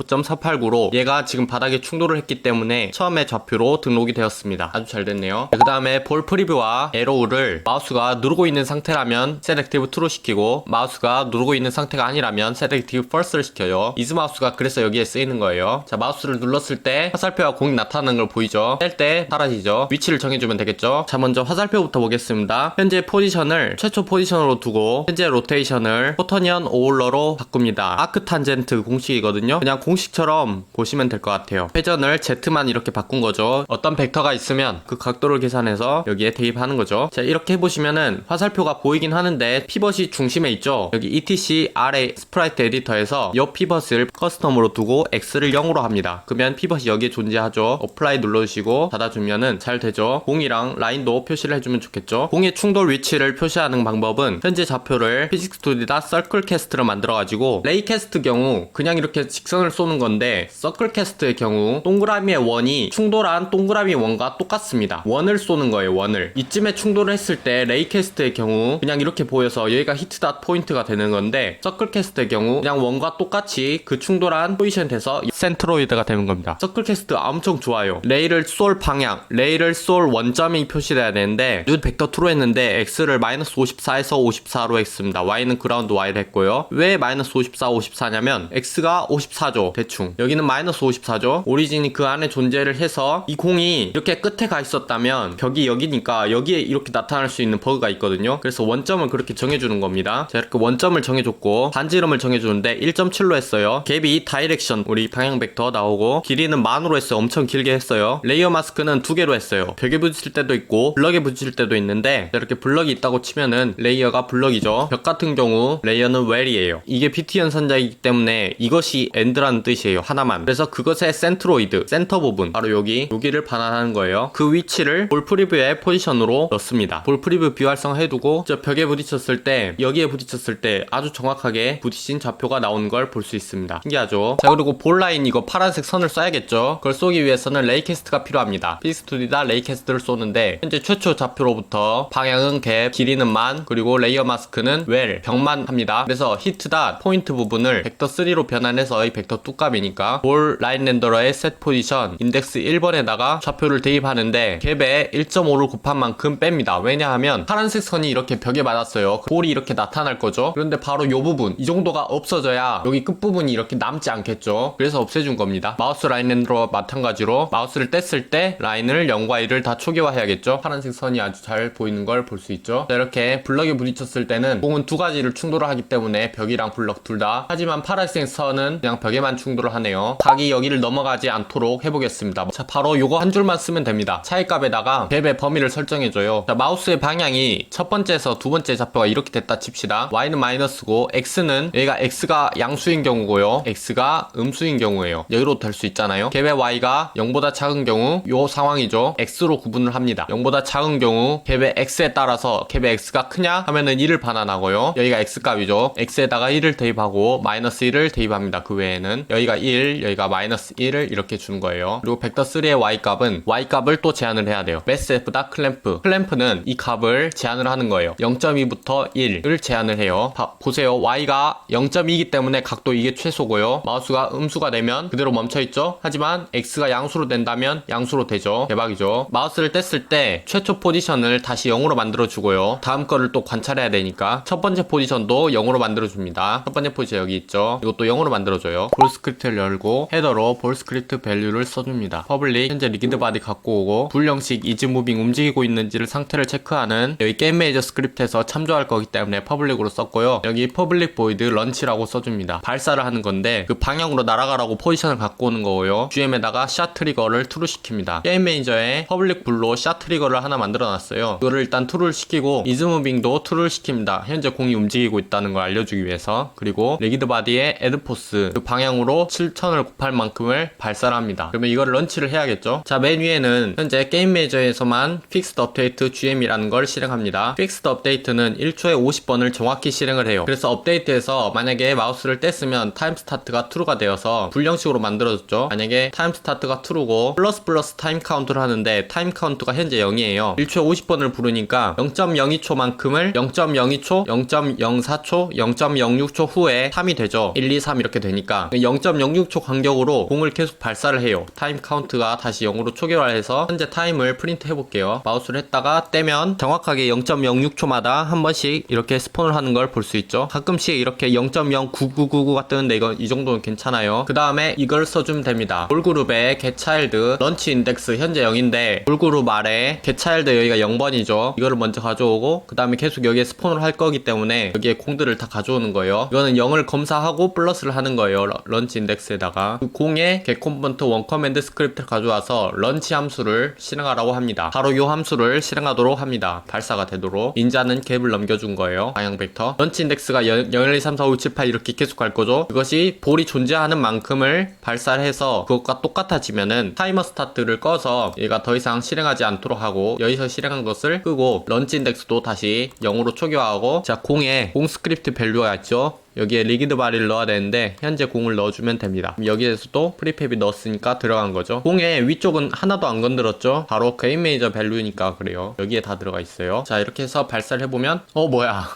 -55.489로 얘가 지금 바닥에 충돌을 했기 때문에 처음에 좌표로 등록이 되었습니다. 아주 잘 됐네요. 그 다음에 볼 프리뷰와 에로우를 마우스가 누르고 있는 상태라면 selective 2로 시키고 마우스가 누르고 있는 상태가 아니라면 selective first를 시켜요. 이즈 마우스가 그래서 여기에 쓰이는 거예요. 자, 마우스를 눌렀을 때 화살표와 공이 나타나는 걸 보이죠? 뗄 때 사라지죠. 위치를 정해주면 되겠죠. 자, 먼저 화살표부터 보겠습니다. 현재 포지션을 최초 포지션으로 두고 현재 로테이션을 포터니언 오울러로 바꿉니다. 아크 탄젠트 공식이거든요. 그냥 공식처럼 보시면 될 것 같아요. 회전을 Z만 이렇게 바꾼 거죠. 어떤 벡터가 있으면 그 각도를 계산해서 여기에 대입하는 거죠. 자, 이렇게 해보시면은 화살표가 보이긴 하는데 피벗이 중심에 있죠. 여기 etc array 스프라이트 에디터에서 이 피벗을 커스텀으로 두고 x를 0으로 합니다. 그러면 피벗이 여기에 존재하죠. 어플라이 눌러주시고 닫아주면은 잘 되죠. 공이랑 라인도 표시를 해주면 좋겠죠. 공의 충돌 위치를 표시하는 방법은 현재 좌표를 physics2D다 circle cast로 만들어가지고 레이 캐스트 경우 그냥 이렇게 직선을 쏘는 건데 서클 캐스트의 경우 동그라미의 원이 충돌한 동그라미 원과 똑같습니다. 원을 쏘는 거예요. 원을. 이쯤에 충돌을 했을 때 레이 캐스트의 경우 그냥 이렇게 보여서 여기가 히트닷 포인트가 되는 건데 서클 캐스트의 경우 그냥 원과 똑같이 그 충돌한 포지션이 돼서 센트로이드가 되는 겁니다. 서클 캐스트 엄청 좋아요. 레이를 쏠 방향, 레이를 쏠 원점이 표시돼야 되는데 눈 벡터 2로 했는데 x를 -54에서 54로 했습니다. y는 그라운드 y를 했고요. 왜 -54, 54냐면 x가 54죠. 대충. 여기는 -54죠. 오리진이 그 안에 존재를 해서 이 공이 이렇게 끝에 가 있었다면 벽이 여기니까 여기에 이렇게 나타날 수 있는 버그가 있거든요. 그래서 원점을 그렇게 정해주는 겁니다. 자, 이렇게 원점을 정해줬고 반지름을 정해주는데 1.7로 했어요. 갭이 다이렉션 우리 방향 벡터 나오고 길이는 만으로 했어요. 엄청 길게 했어요. 레이어 마스크는 2개로 했어요. 벽에 부딪힐 때도 있고 블럭에 부딪힐 때도 있는데 이렇게 블럭이 있다고 치면은 레이어가 블럭이죠. 벽 같은 경우 레이어는 웰이에요. 이게 BT 연산자이기 때문에 이것이 엔드라는 뜻이에요. 하나만. 그래서 그것의 센트로이드 센터 부분 바로 여기를 반환하는 거예요. 그 위치를 볼 프리뷰의 포지션으로 넣습니다. 볼 프리뷰 비활성 해두고 저 벽에 부딪혔을 때 여기에 부딪혔을 때 아주 정확하게 부딪힌 좌표가 나오는 걸 볼 수 있습니다. 신기하죠? 자, 그리고 볼 라인 이거 파란색 선을 쏴야겠죠. 그걸 쏘기 위해서는 레이캐스트가 필요합니다. physics2D다 레이캐스트를 쏘는데 현재 최초 좌표로부터 방향은 갭, 길이는 만, 그리고 레이어 마스크는 웰, 벽만 합니다. 그래서 히트다 포인트 부분을 벡터 3로 변환해서 이 벡터 2 값이니까 볼 라인 렌더러의 셋 포지션 인덱스 1번에다가 좌표를 대입하는데 갭에 1.5를 곱한 만큼 뺍니다. 왜냐하면 파란색 선이 이렇게 벽에 맞았어요. 볼이 이렇게 나타날 거죠. 그런데 바로 이 부분 이 정도가 없어져야 여기 끝부분이 이렇게 남지 않겠죠. 그래서 없애준 겁니다. 마우스 라인 렌더러 마찬가지로 마우스를 뗐을 때 라인을 0과 1을 다 초기화해야겠죠. 파란색 선이 아주 잘 보이는 걸 볼 수 있죠. 자, 이렇게 블럭에 부딪혔을 때는 공은 두 가지를 충돌을 하기 때문에 벽이랑 블럭 둘 다. 하지만 파란색 선은 그냥 벽에만 충돌을 하네요. 각이 여기를 넘어가지 않도록 해보겠습니다. 자, 바로 요거 한 줄만 쓰면 됩니다. 차이값에다가 갭의 범위를 설정해줘요. 자, 마우스의 방향이 첫 번째에서 두 번째 좌표가 이렇게 됐다 칩시다. y는 마이너스고 x는 여기가 x가 양수인 경우고요. x가 음수인 경우예요. 여기로 될 수 있잖아요. 갭의 y가 0보다 작은 경우 요 상황이죠. x로 구분을 합니다. 0보다 작은 경우 갭의 x에 따라서 갭의 x가 크냐 하면은 1을 반환하고요. 여기가 x값이죠. x에다가 1을 대입하고 마이너스 1을 대입합니다. 그 외에는 여기가 1, 여기가 마이너스 1을 이렇게 주는 거예요. 그리고 벡터 3의 y값은 y값을 또 제한을 해야 돼요. massf다 클램프. 클램프는 이 값을 제한을 하는 거예요. 0.2부터 1을 제한을 해요. 해볼게요. 보세요. Y가 0.2이기 때문에 각도 이게 최소고요. 마우스가 음수가 되면 그대로 멈춰있죠. 하지만 X가 양수로 된다면 양수로 되죠. 대박이죠. 마우스를 뗐을 때 최초 포지션을 다시 0으로 만들어주고요. 다음 거를 또 관찰해야 되니까 첫 번째 포지션도 0으로 만들어줍니다. 첫 번째 포지션 여기 있죠. 이것도 0으로 만들어줘요. 볼 스크립트를 열고 헤더로 볼 스크립트 밸류를 써줍니다. 퍼블릭 현재 리기드 바디 갖고 오고 불형식 이즈 무빙 움직이고 있는지를 상태를 체크하는 여기 게임 매니저 스크립트에서 참조할 거기 때문에 퍼블릭으로 썼고요. 여기 퍼블릭 보이드 런치라고 써줍니다. 발사를 하는 건데 그 방향으로 날아가라고 포지션을 갖고 오는 거고요. GM에다가 샷 트리거를 트루 시킵니다. 게임 매니저에 퍼블릭 불로 샷 트리거를 하나 만들어 놨어요. 이거를 일단 트루를 시키고 이즈 무빙도 트루를 시킵니다. 현재 공이 움직이고 있다는 걸 알려주기 위해서. 그리고 리기드 바디에 애드 포스 그 방향으로 7000을 곱할 만큼을 발사를 합니다. 그러면 이거를 런치를 해야겠죠. 자, 맨 위에는 현재 게임 매니저에서만 픽스드 업데이트 GM이라는 걸 실행합니다. 픽스드 업데이트는 1초에 50번을 정확히 실행을 해요. 그래서 업데이트에서 만약에 마우스를 뗐으면 타임 스타트가 true가 되어서 불형식으로 만들어졌죠. 만약에 타임 스타트가 true고 플러스 타임 카운트를 하는데 타임 카운트가 현재 0이에요. 1초에 50번을 부르니까 0.02초만큼을 0.02초, 0.04초, 0.06초 후에 3이 되죠. 1, 2, 3 이렇게 되니까 0.06초 간격으로 공을 계속 발사를 해요. 타임 카운트가 다시 0으로 초기화해서 현재 타임을 프린트 해볼게요. 마우스를 했다가 떼면 정확하게 0.06초마다 한 번씩 이렇게 스폰을 하는 걸 볼 수 있죠. 가끔씩 이렇게 0.09999가 뜨는데 이 정도는 괜찮아요. 그 다음에 이걸 써주면 됩니다. 볼그룹에 getChild 런치 인덱스 현재 0인데 볼그룹 아래 getChild 여기가 0번이죠. 이거를 먼저 가져오고 그 다음에 계속 여기에 스폰을 할 거기 때문에 여기에 공들을 다 가져오는 거예요. 이거는 0을 검사하고 플러스를 하는 거예요. 런치 인덱스에다가 그 공에 getComponent 원커맨드 스크립트를 가져와서 런치 함수를 실행하라고 합니다. 바로 이 함수를 실행하도록 합니다. 발사가 되도록 인자는 갭을 넘겨준 거예요. 방향 벡터 런치 인덱스가 0, 1, 2, 3, 4, 5, 6, 7, 8 이렇게 계속 갈 거죠. 그것이 볼이 존재하는 만큼을 발사를 해서 그것과 똑같아지면은 타이머 스타트를 꺼서 얘가 더 이상 실행하지 않도록 하고 여기서 실행한 것을 끄고 런치 인덱스도 다시 0으로 초기화하고 자 공에 공 스크립트 밸류가 있죠. 여기에 리기드 바디를 넣어야 되는데 현재 공을 넣어주면 됩니다. 여기에서도 프리팹이 넣었으니까 들어간 거죠. 공의 위쪽은 하나도 안 건드렸죠. 바로 게임 매니저 밸류니까 그래요. 여기에 다 들어가 있어요. 자 이렇게 해서 발사를 해보면 뭐야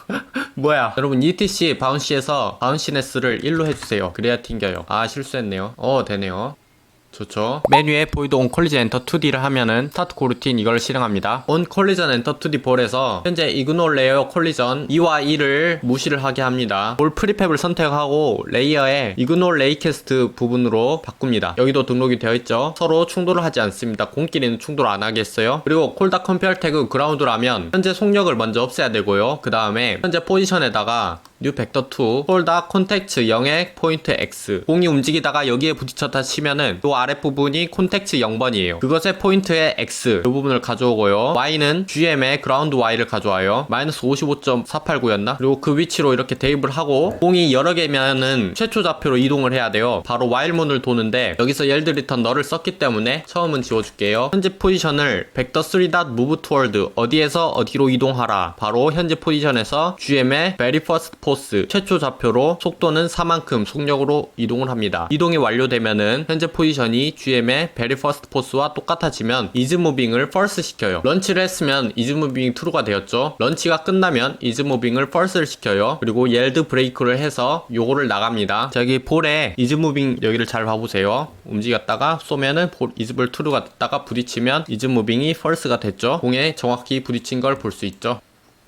뭐야 여러분 ETC 바운시에서 바운시네스를 1로 해주세요. 그래야 튕겨요. 아 실수했네요. 되네요. 좋죠. 메뉴에 보이드 온 콜리전 엔터 2D를 하면은 스타트 코루틴 이걸 실행합니다. 온 콜리전 엔터 2D 볼에서 현재 이그노 레이어 콜리전 2와 2를 무시를 하게 합니다. 볼 프리팹을 선택하고 레이어에 이그노 레이캐스트 부분으로 바꿉니다. 여기도 등록이 되어 있죠. 서로 충돌을 하지 않습니다. 공끼리는 충돌 안 하겠어요. 그리고 콜다 컴페어 태그 그라운드라면 현재 속력을 먼저 없애야 되고요. 그 다음에 현재 포지션에다가 뉴 벡터 2 홀다 콘텍츠 0의 포인트 X 공이 움직이다가 여기에 부딪혔다 치면은 또 아랫부분이 콘텍츠 0번이에요. 그것의 포인트의 X 이 부분을 가져오고요. Y는 GM의 그라운드 Y를 가져와요. 마이너스 55.489였나? 그리고 그 위치로 이렇게 대입을 하고 공이 여러 개면은 최초 좌표로 이동을 해야 돼요. 바로 while문을 도는데 여기서 yield return 너를 썼기 때문에 처음은 지워줄게요. 현재 포지션을 vector 3.move toward 어디에서 어디로 이동하라. 바로 현재 포지션에서 GM의 very first 포스 최초 좌표로 속도는 4만큼 속력으로 이동을 합니다. 이동이 완료되면은 현재 포지션이 GM의 very first 포스와 똑같아지면 is moving을 first 시켜요. 런치를 했으면 is moving true가 되었죠. 런치가 끝나면 is moving을 first를 시켜요. 그리고 yield break를 해서 요거를 나갑니다. 자, 여기 볼에 is moving 여기를 잘 봐보세요. 움직였다가 쏘면은 볼 is ball true가 됐다가 부딪히면 is moving이 first가 됐죠. 공에 정확히 부딪힌 걸 볼 수 있죠.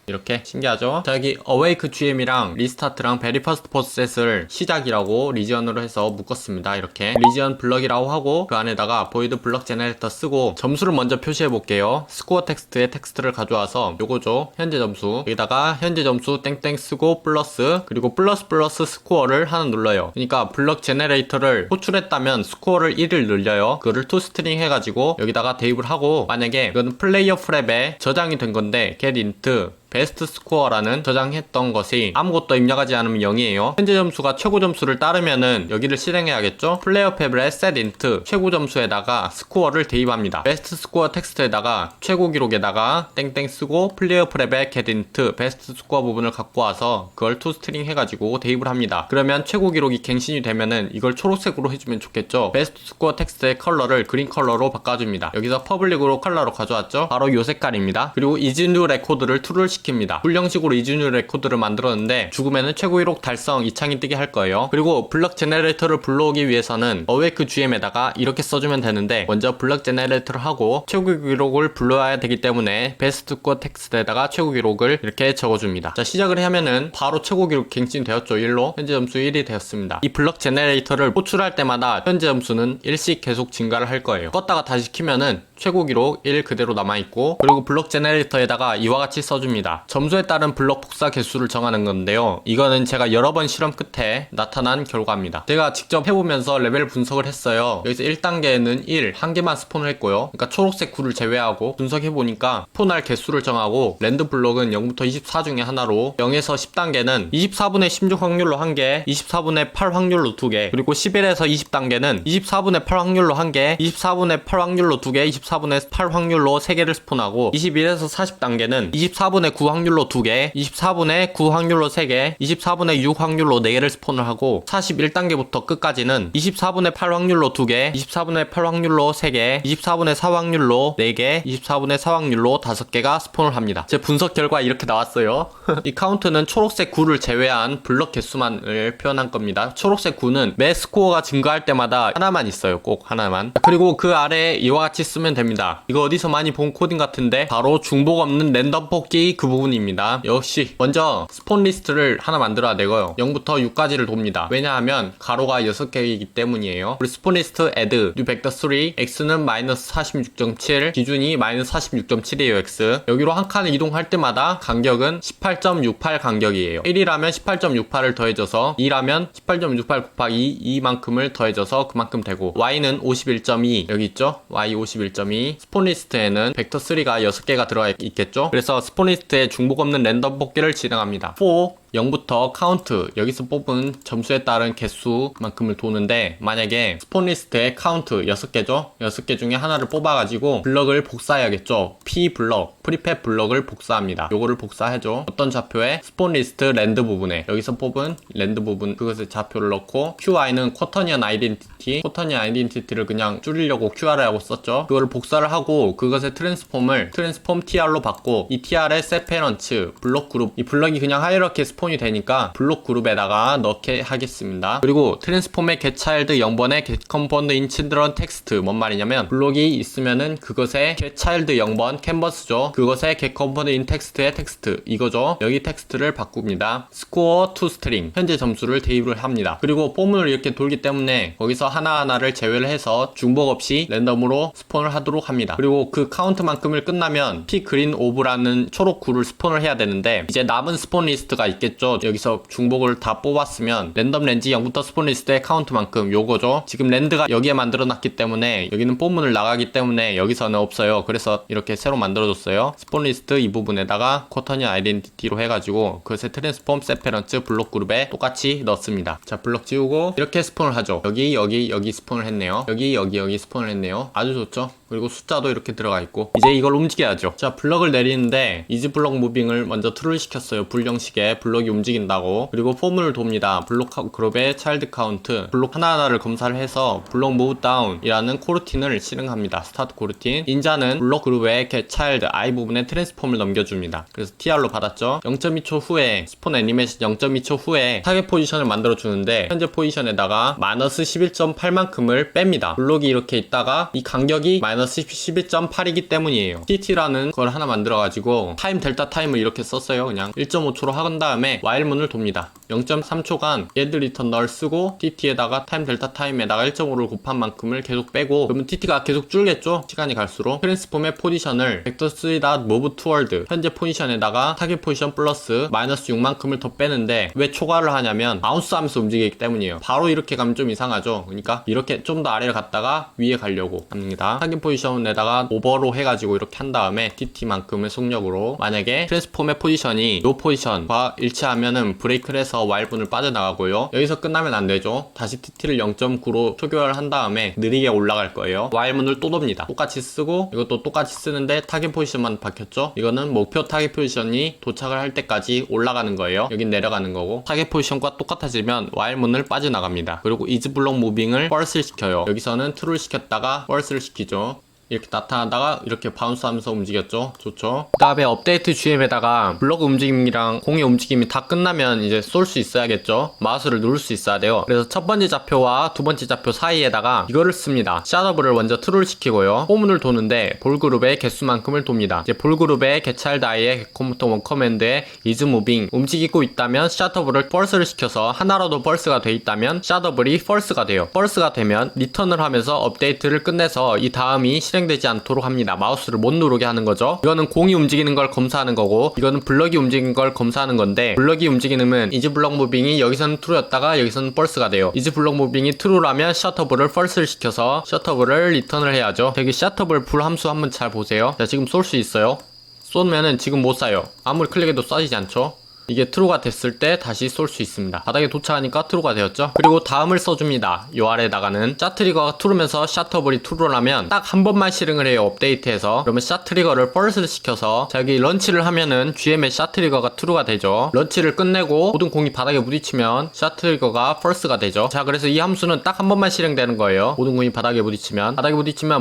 이렇게 신기하죠? 자 여기 awake GM이랑 리스타트랑 very first process를 시작이라고 리지언으로 해서 묶었습니다. 이렇게 리지언 블럭이라고 하고 그 안에다가 void block generator 쓰고 점수를 먼저 표시해 볼게요. 스코어 텍스트에 텍스트를 가져와서 요거죠. 현재 점수 여기다가 현재 점수 땡땡 쓰고 플러스 그리고 플러스 스코어를 하나 눌러요. 그러니까 블럭 제네레이터를 호출했다면 스코어를 1을 늘려요. 그거를 toString 해가지고 여기다가 대입을 하고 만약에 이건 플레이어 프랩에 저장이 된 건데 getInt 베스트 스코어라는 저장했던 것이 아무것도 입력하지 않으면 0이에요. 현재 점수가 최고 점수를 따르면은 여기를 실행해야겠죠. 플레이어 탭에 setInt 최고 점수에다가 스코어를 대입합니다. 베스트 스코어 텍스트에다가 최고 기록에다가 땡땡 쓰고 플레이어 프랩에 getInt 베스트 스코어 부분을 갖고 와서 그걸 toString 해가지고 대입을 합니다. 그러면 최고 기록이 갱신이 되면은 이걸 초록색으로 해주면 좋겠죠. 베스트 스코어 텍스트의 컬러를 그린 컬러로 바꿔줍니다. 여기서 퍼블릭으로 컬러로 가져왔죠. 바로 요 색깔입니다. 그리고 is new record를 true를 시킵니다. 불형식으로 이중류 레코드를 만들었는데 죽으면은 최고 기록 달성 이 창이 뜨게 할 거예요. 그리고 블럭 제너레이터를 불러오기 위해서는 어웨이크 GM에다가 이렇게 써주면 되는데 먼저 블럭 제너레이터를 하고 최고 기록을 불러와야 되기 때문에 베스트 스코어 텍스트에다가 최고 기록을 이렇게 적어줍니다. 자, 시작을 하면은 바로 최고 기록 갱신되었죠. 1로 현재 점수 1이 되었습니다. 이 블럭 제너레이터를 호출할 때마다 현재 점수는 1씩 계속 증가를 할 거예요. 껐다가 다시 키면은 최고 기록 1 그대로 남아있고, 그리고 블럭 제너레이터에다가 이와 같이 써줍니다. 점수에 따른 블럭 복사 개수를 정하는 건데요, 이거는 제가 여러 번 실험 끝에 나타난 결과입니다. 제가 직접 해보면서 레벨 분석을 했어요. 여기서 1단계에는 1, 한 개만 스폰을 했고요. 그러니까 초록색 9를 제외하고 분석해보니까 스폰할 개수를 정하고 랜드 블럭은 0부터 24 중에 하나로, 0에서 10단계는 24분의 16 확률로 1개, 24분의 8 확률로 2개, 그리고 11에서 20단계는 24분의 8 확률로 1개, 24분의 8 확률로 2개, 24분의 8 확률로 3개를 스폰하고, 21에서 40단계는 24분의 9 확률로 2개, 24분의 9 확률로 3개, 24분의 6 확률로 4개를 스폰을 하고, 41단계부터 끝까지는 24분의 8 확률로 2개, 24분의 8 확률로 3개, 24분의 4 확률로 4개, 24분의 4 확률로 5개가 스폰을 합니다. 제 분석 결과 이렇게 나왔어요. 이 카운트는 초록색 9를 제외한 블럭 개수만을 표현한 겁니다. 초록색 9는 매 스코어가 증가할 때마다 하나만 있어요. 꼭 하나만. 그리고 그 아래에 이와 같이 쓰면 됩니다. 이거 어디서 많이 본 코딩 같은데 바로 중복 없는 랜덤 뽑기 그 부분입니다. 역시 먼저 스폰 리스트를 하나 만들어야 되고요, 0부터 6까지를 돕니다. 왜냐하면 가로가 6개이기 때문이에요. 우리 스폰 리스트 add new vector 3, x는 마이너스 46.7, 기준이 마이너스 46.7이에요. x 여기로 한 칸을 이동할 때마다 간격은 18.68 간격이에요. 1이라면 18.68을 더해줘서, 2라면 18.68 곱하기 2만큼을 더해줘서 그만큼 되고, y는 51.2 여기 있죠. y 51.2. 스폰 리스트에는 벡터 3가 6개가 들어가 있겠죠. 그래서 스폰 리스트에 중복 없는 랜덤 뽑기를 진행합니다. for 0부터 카운트, 여기서 뽑은 점수에 따른 개수만큼을 도는데, 만약에 스폰 리스트에 카운트 6개죠? 6개 중에 하나를 뽑아가지고 블럭을 복사해야겠죠? p 블럭, 프리팹 블럭을 복사합니다. 요거를 복사해줘. 어떤 좌표에? 스폰 리스트 랜드 부분에, 여기서 뽑은 랜드 부분 그것에 좌표를 넣고, qi는 쿼터니언 아이덴티티, 쿼터니언 아이덴티티를 그냥 줄이려고 qr이라고 썼죠? 그거를 복사를 하고 그것의 트랜스폼을 트랜스폼 tr로 받고, 이 tr의 set parents 블럭 그룹, 이 블럭이 그냥 하이러키 스폰이 되니까 블록 그룹에다가 넣게 하겠습니다. 그리고 트랜스폼의 getChild 0번에 getCompound in children text, 뭔 말이냐면 블록이 있으면은 그것의 getChild 0번 캔버스죠. 그것의 getCompound in text의 텍스트 이거죠. 여기 텍스트를 바꿉니다. score to string, 현재 점수를 대입을 합니다. 그리고 폼을 이렇게 돌기 때문에 거기서 하나하나를 제외를 해서 중복 없이 랜덤으로 스폰을 하도록 합니다. 그리고 그 카운트만큼을 끝나면 p green of라는 초록 9를 스폰을 해야 되는데, 이제 남은 스폰 리스트가 있겠죠. 여기서 중복을 다 뽑았으면 랜덤 렌지 0부터 스폰 리스트의 카운트만큼 요거죠. 지금 랜드가 여기에 만들어 놨기 때문에 여기는 폼문을 나가기 때문에 여기서는 없어요. 그래서 이렇게 새로 만들어줬어요. 스폰 리스트 이 부분에다가 쿼터니언 아이덴티티로 해가지고 그것의 트랜스폼 세페런츠 블록 그룹에 똑같이 넣습니다. 자, 블록 지우고 이렇게 스폰을 하죠. 여기 스폰을 했네요. 여기 스폰을 했네요. 아주 좋죠. 그리고 숫자도 이렇게 들어가 있고, 이제 이걸 움직여야죠. 자, 블럭을 내리는데 이지 블럭 무빙을 먼저 트루를 시켰어요. 불형식에 블럭이 움직인다고. 그리고 폼을 돕니다. 블록 그룹의 차일드 카운트, 블록 하나하나를 검사를 해서 블록 무브 다운 이라는 코르틴을 실행합니다. 스타트 코르틴. 인자는 블록 그룹의 get child i 부분에 트랜스폼을 넘겨줍니다. 그래서 tr로 받았죠. 0.2초 후에 스폰 애니메이션 0.2초 후에 타겟 포지션을 만들어 주는데, 현재 포지션에다가 마이너스 11.8만큼을 뺍니다. 블록이 이렇게 있다가 이 간격이 마이너스 11.8이기 때문이에요. tt라는 걸 하나 만들어가지고 타임 델타 타임을 이렇게 썼어요. 그냥 1.5초로 한 다음에 while문을 돕니다. 0.3초간 get return null 쓰고 tt에다가 타임 델타 타임에다가 1.5를 곱한 만큼을 계속 빼고, 그러면 tt가 계속 줄겠죠? 시간이 갈수록. 트랜스폼의 포지션을 vector3.move toward, 현재 포지션에다가 타겟 포지션 플러스 마이너스 6만큼을 더 빼는데, 왜 초과를 하냐면 바운스 하면서 움직이기 때문이에요. 바로 이렇게 가면 좀 이상하죠. 그러니까 이렇게 좀 더 아래를 갔다가 위에 가려고 합니다. 타겟 포지션에다가 오버로 해가지고 이렇게 한 다음에 tt만큼의 속력으로, 만약에 트랜스폼의 포지션이 이 포지션과 일치하면은 브레이크를 해서 while분을 빠져나가고요. 여기서 끝나면 안 되죠. 다시 tt를 0.9로 초기화를 한 다음에 느리게 올라갈 거예요. while문을 또 돕니다. 똑같이 쓰고, 이것도 똑같이 쓰는데 타겟 포지션만 바뀌었죠. 이거는 목표 타겟 포지션이 도착을 할 때까지 올라가는 거예요. 여긴 내려가는 거고, 타겟 포지션과 똑같아지면 while문을 빠져나갑니다. 그리고 is block moving을 false를 시켜요. 여기서는 true를 시켰다가 false를 시키죠. 이렇게 나타나다가 이렇게 바운스 하면서 움직였죠. 좋죠. 그 다음에 업데이트 GM에다가 블록 움직임이랑 공의 움직임이 다 끝나면 이제 쏠 수 있어야겠죠. 마우스를 누를 수 있어야 돼요. 그래서 첫 번째 좌표와 두 번째 좌표 사이에다가 이거를 씁니다. 샷업을 먼저 트루를 시키고요. 포문을 도는데 볼 그룹의 개수만큼을 돕니다. 이제 볼 그룹의 getChild i의 컴퓨터 원 커맨드에 is moving 움직이고 있다면 샷업을 false를 시켜서 하나라도 false가 돼 있다면 샷업이 false가 돼요. false가 되면 리턴을 하면서 업데이트를 끝내서 이 다음이 실행되지 않도록 합니다. 마우스를 못 누르게 하는 거죠. 이거는 공이 움직이는 걸 검사하는 거고 이거는 블럭이 움직이는 걸 검사하는 건데 블럭이 움직이는 is block moving이 여기서는 true였다가 여기서는 false가 돼요. is block moving이 true라면 샷업을 false를 시켜서 샷업을 리턴을 해야죠. 여기 샷업을 불 함수 한번 잘 보세요. 자, 지금 쏠 수 있어요. 쏘면은 지금 못 쏴요. 아무리 클릭해도 쏴지지 않죠. 이게 트루가 됐을 때 다시 쏠 수 있습니다. 바닥에 도착하니까 트루가 되었죠. 그리고 다음을 써줍니다. 요 아래에다가는 샷 트리거가 트루면서 샷터블이 트루라면 딱 한 번만 실행을 해요. 업데이트해서. 그러면 샷 트리거를 펄스를 시켜서 자, 여기 런치를 하면은 GM의 샷 트리거가 트루가 되죠. 런치를 끝내고 모든 공이 바닥에 부딪히면 샷 트리거가 펄스가 되죠. 자, 그래서 이 함수는 딱 한 번만 실행되는 거예요. 모든 공이 바닥에 부딪히면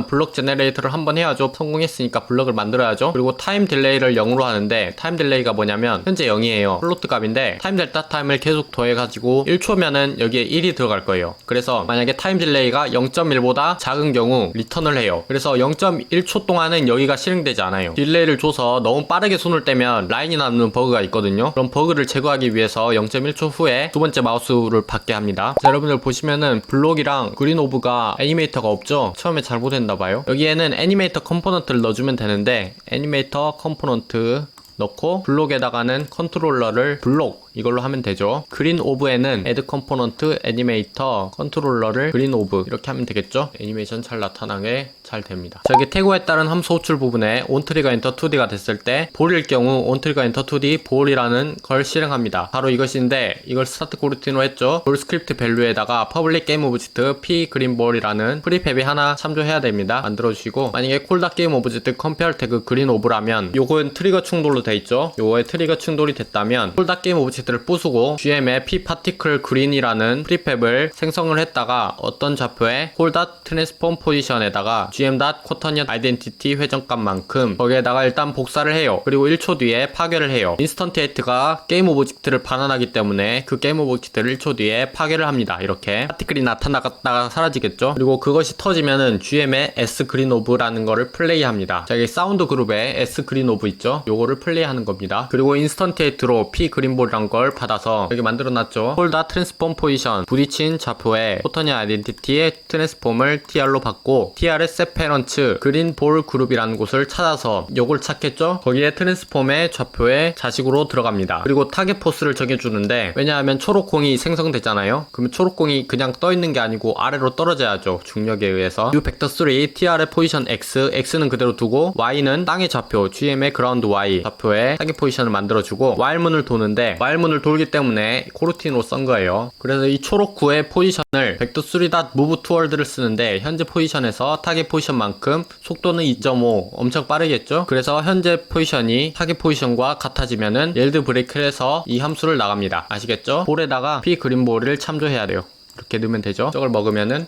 블록 제너레이터를 한 번 해야죠. 성공했으니까 블럭을 만들어야죠. 그리고 타임 딜레이를 0으로 하는데 타임 딜레이가 뭐냐면 현재 0이에요. 플로트 값인데 타임 델타 타임을 계속 더해가지고 1초면은 여기에 1이 들어갈 거예요. 그래서 만약에 타임 딜레이가 0.1보다 작은 경우 리턴을 해요. 그래서 0.1초 동안은 여기가 실행되지 않아요. 딜레이를 줘서 너무 빠르게 손을 떼면 라인이 남는 버그가 있거든요. 그럼 버그를 제거하기 위해서 0.1초 후에 두 번째 마우스를 받게 합니다. 자, 여러분들 보시면은 블록이랑 그린 오브가 애니메이터가 없죠? 처음에 잘못했나봐요. 여기에는 애니메이터 컴포넌트를 넣어주면 되는데 애니메이터 컴포넌트 넣고 블록에다가는 컨트롤러를 블록 이걸로 하면 되죠. 그린 오브에는 add 컴포넌트 애니메이터 컨트롤러를 그린 오브 이렇게 하면 되겠죠. 애니메이션 잘 나타나게 잘 됩니다. 자, 여기 태그에 따른 함수 호출 부분에 onTrigger enter 2D가 됐을 때 볼일 경우 onTrigger enter 2D 볼이라는 걸 실행합니다. 바로 이것인데 이걸 스타트 고루틴으로 했죠. 볼 스크립트 밸류에다가 public game object p green ball이라는 프리팹이 하나 참조해야 됩니다. 만들어주시고 만약에 콜닷 게임 오브젝트 컴페어 태그 그린 오브라면 요건 트리거 충돌로 돼 있죠. 요거에 트리거 충돌이 됐다면 콜닷 게임 오브젝트를 부수고 GM에 p particle green이라는 프리팹을 생성을 했다가 어떤 좌표에 콜닷 트랜스폼 포지션에다가 gm.quotient identity 회전값만큼 거기에다가 일단 복사를 해요. 그리고 1초 뒤에 파괴를 해요. 인스턴티에이트가 게임 오브젝트를 반환하기 때문에 그 게임 오브젝트를 1초 뒤에 파괴를 합니다. 이렇게 파티클이 나타났다가 사라지겠죠. 그리고 그것이 터지면은 GM의 s green ove라는 거를 플레이합니다. 자, 여기 사운드 그룹에 s green ove 있죠. 요거를 플레이하는 겁니다. 그리고 인스턴티에이트로 p green ball이란 걸 받아서 여기 만들어놨죠. 홀다 트랜스폼 포지션 부딪힌 좌표에 포터니 아이덴티티의 트랜스폼을 tr로 받고 tr의 세페런츠 그린 볼 그룹이라는 곳을 찾아서 요걸 찾겠죠. 거기에 트랜스폼의 좌표에 자식으로 들어갑니다. 그리고 타겟 포스를 정해주는데 왜냐하면 초록공이 생성되잖아요. 그러면 초록공이 그냥 떠있는 게 아니고 아래로 떨어져야죠. 중력에 의해서. 이 벡터 3 tr의 포지션 x x는 그대로 두고 y는 땅의 좌표 gm의 그라운드 y 좌표에 타겟 포지션을 만들어주고 while문을 도는데 while문을 돌기 때문에 코르틴으로 쓴 거예요. 그래서 이 초록구의 포지션을 vector3.move toward를 쓰는데 현재 포지션에서 타겟 포지션만큼 속도는 2.5 엄청 빠르겠죠. 그래서 현재 포지션이 타겟 포지션과 같아지면은 옐드 브레이크를 해서 이 함수를 나갑니다. 아시겠죠? 볼에다가 p 그린볼을 참조해야 돼요. 이렇게 넣으면 되죠. 저걸 먹으면은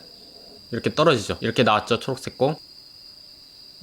이렇게 떨어지죠. 이렇게 나왔죠. 초록색 공